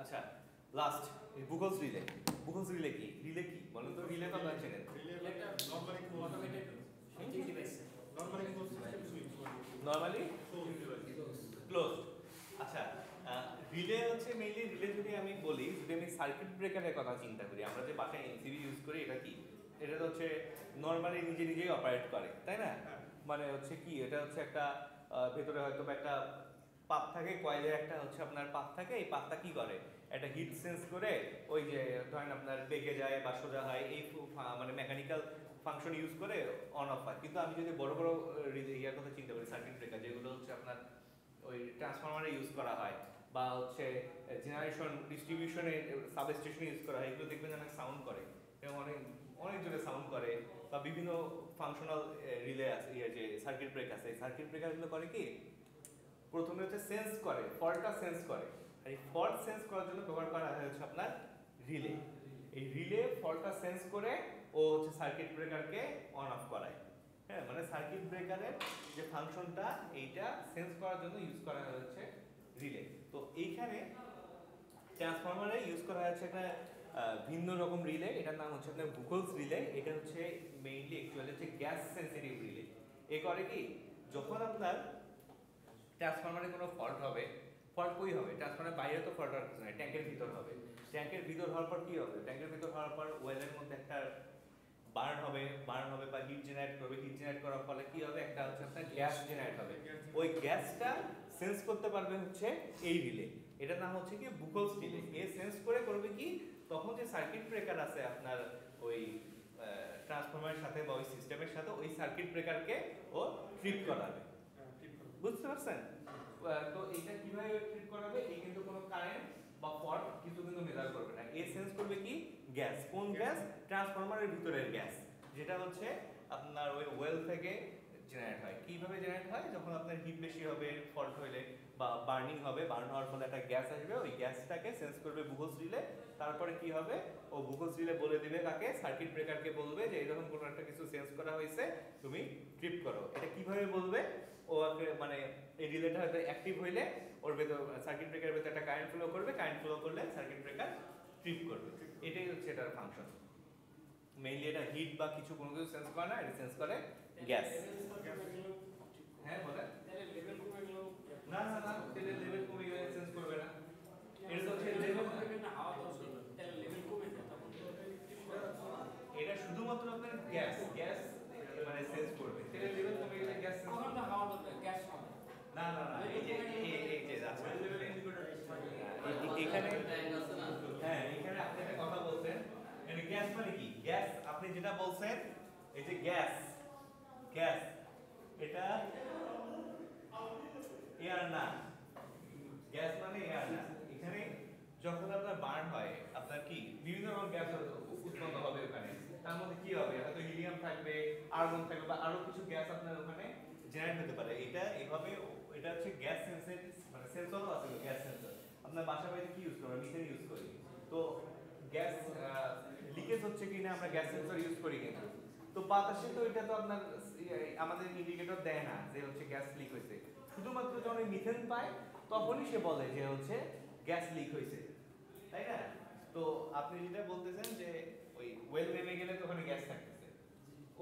আচ্ছা লাস্ট বুকলস রিলে। বুকলস রিলে কি বলেন তো? রিলে তো আপনারা চেনেন, normally automated device, normally close system switch, normally close. Close. আচ্ছা রিলে হচ্ছে মেইনলি রিলে যদি আমি বলি, যদি আমি সার্কিট ব্রেকারের কথা চিন্তা করি, আমরা যে বাসায় এনসিবি ইউজ করি এটা কি, এটা তো হচ্ছে নরমালি নিজে নিজেই অপারেট করে তাই না, মানে হচ্ছে কি এটা হচ্ছে একটা ভেতরে হয়তো একটা পাত থাকে, কয়েলের একটা হচ্ছে আপনার পাত থাকে, এই পাতটা কি করে একটা হিট সেন্স করে ওই যে ধরেন আপনার বেঁকে যায় বা সোজা হয় এই মানে মেকানিক্যাল ফাংশন ইউজ করে অন অফ হয়। কিন্তু আমি যদি বড় বড় ইয়ার কথা চিন্তা করি সার্কিট ব্রেকার যেগুলো হচ্ছে আপনার ওই ট্রান্সফরমারে ইউজ করা হয় বা হচ্ছে জেনারেশন ডিস্ট্রিবিউশনে সাবস্টেশনে ইউজ করা হয়, এগুলো দেখবেন অনেক সাউন্ড করে এবং অনেক জোরে সাউন্ড করে, বা বিভিন্ন ফাংশনাল রিলে আছে যে সার্কিট ব্রেক আছে, সার্কিট ব্রেকারগুলো করে কি প্রথমে হচ্ছে সেন্স করে, ফল্টটা সেন্স করে, আর এই ফল্ট সেন্স করার জন্য ব্যবহার করা হয় হচ্ছে আপনার রিলে। এই রিলে ফল্টটা সেন্স করে ও হচ্ছে সার্কিট ব্রেকারকে অন অফ করায়, হ্যাঁ মানে সার্কিট ব্রেকারের যে ফাংশনটা এইটা সেন্স করার জন্য ইউজ করা হচ্ছে রিলে। তো এইখানে ট্রান্সফরমারে ইউজ করা হচ্ছে একটা ভিন্ন রকম রিলে, এটার নাম হচ্ছে আপনার বুকলস রিলে। এটা হচ্ছে মেইনলি অ্যাকচুয়ালি হচ্ছে গ্যাস সেন্সিটিভ রিলে। এ করে কি যখন আপনার ট্রান্সফরমারে কোনো ফল্ট হবে, ফল্ট কই হবে ট্রান্সফরমারের বাইরে তো ফল্ট হওয়ার কিছু নাই, ট্যাঙ্কের ভিতর হবে। ট্যাঙ্কের ভিতর হওয়ার পর কি হবে, ট্যাঙ্কের ভিতর হওয়ার পর ওয়েলের মধ্যে একটা বার্ন হবে বা হিট জেনারেট করবে, হিট জেনারেট করার ফলে কি হবে একটা হচ্ছে আপনার গ্যাস জেনারেট হবে, ওই গ্যাসটা সেন্স করতে পারবে হচ্ছে এই রিলে, এটার নাম হচ্ছে কি বুকলস রিলে। এ সেন্স করে করবে কি তখন যে সার্কিট ব্রেকার আছে আপনার ওই ট্রান্সফরমারের সাথে বা ওই সিস্টেমের সাথে ওই সার্কিট ব্রেকারকে ও ট্রিপ করাবে, বুঝতে পারছেন? তো এইটা কিভাবে ট্রিট করাবে, এই কিন্তু কোনো কারেন্ট বা ফল্ট কিছু কিন্তু মেজার করবে না, এ সেন্স করবে কি গ্যাস, কোন গ্যাস ট্রান্সফরমারের ভিতরের গ্যাস, যেটা হচ্ছে আপনার ওই ওয়েল থেকে জেনারেট হয়। কিভাবে জেনারেট হয়, যখন আপনার হিট বেশি হবে ফল্ট হইলে বা বার্নিং হবে, বার্ন হওয়ার ফলে একটা গ্যাস আসবে, ওই গ্যাসটাকে সেন্স করবে বুকলস রিলে, তারপরে কি হবে ও বুকলস রিলে বলে দিবে কাকে, সার্কিট ব্রেকারকে বলবে যে এরকম কোনো একটা কিছু সেন্স করা হয়েছে তুমি ট্রিপ করো। এটা কিভাবে বলবে, ও মানে এই রিলেটা হয়তো অ্যাক্টিভ হইলে ওর ভেতর সার্কিট ব্রেকারের ভেতর একটা কারেন্ট ফ্লো করবে, কারেন্ট ফ্লো করলে সার্কিট ব্রেকার ট্রিপ করবে, এটাই হচ্ছে এটার ফাংশন। মেইনলি এটা হিট বা কিছু কোনো কিছু সেন্স করে না, এটা সেন্স করে গ্যাস। হ্যাঁ বলেন। না না না তেলের লেভেল কমে গেলে সেন্স করবে না, এটা তো হচ্ছে লেভেল এটা শুধুমাত্র আপনার গ্যাস মানে সেন্স করবে, তেলের লেভেল কমে গেলে গ্যাস সেন্স করবে না। না না এই যে এখানে হ্যাঁ এখানে আপনি একটা কথা বলছেন, মানে গ্যাস মানে কি, গ্যাস আপনি যেটা বলছেন এই যে গ্যাস এটা এয়ার না, গ্যাস মানে এয়ার না। এখানে যখন আপনার বার্ন হয় আপনার কি বিভিন্ন রকম গ্যাস উৎপন্ন হবে ওখানে, তার মধ্যে কি হবে হয়তো হিলিয়াম থাকবে, আর্গন থাকবে বা আরো কিছু গ্যাস আপনার ওখানে জেনারেট হতে পারে। এটা এভাবে এটা হচ্ছে গ্যাস সেন্সর, মানে সেন্সরও আছে গ্যাস সেন্সর। আপনার বাসা বাড়িতে কি ইউজ করি, মিথেন ইউজ করি, তো গ্যাস লিকেজ হচ্ছে কিনা আমরা গ্যাস সেন্সর ইউজ করি কিনা, তো বাতাসে তো এটা তো আপনার আমাদের ইন্ডিকেটর দেয় না যে হচ্ছে গ্যাস লিক হয়েছে, শুধুমাত্র যখন মিথেন পায় তখনই সে বলে যে হচ্ছে গ্যাস লিক হয়েছে, তাই না? তো আপনি যেটা বলতেছেন যে ওই ওয়েল নেমে গেলে তো ওখানে গ্যাস থাকতেছে,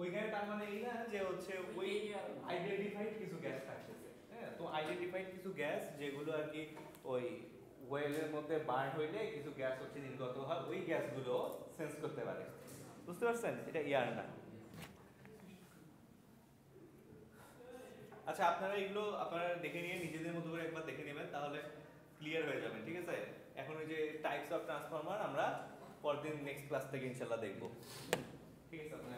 ওইখানে তার মানে এই না যে হচ্ছে ওই আইডেন্টিফাইড কিছু গ্যাস থাকতেছে, হ্যাঁ তো আইডেন্টিফাইড কিছু গ্যাস যেগুলো আর কি ওই ওয়েলের মধ্যে বার্ন হইলে কিছু গ্যাস হচ্ছে নির্গত হয়, ওই গ্যাসগুলো সেন্স করতে পারে, বুঝতে পারছেন? এটা এয়ার না। আচ্ছা আপনারা এগুলো আপনারা দেখে নিয়ে নিজেদের মতো করে একবার দেখে নেবেন, তাহলে ক্লিয়ার হয়ে যাবেন, ঠিক আছে? এখন ওই যে টাইপস অফ ট্রান্সফরমার আমরা পরদিন নেক্সট ক্লাস থেকে ইনশাল্লাহ দেখবো, ঠিক আছে? আপনারা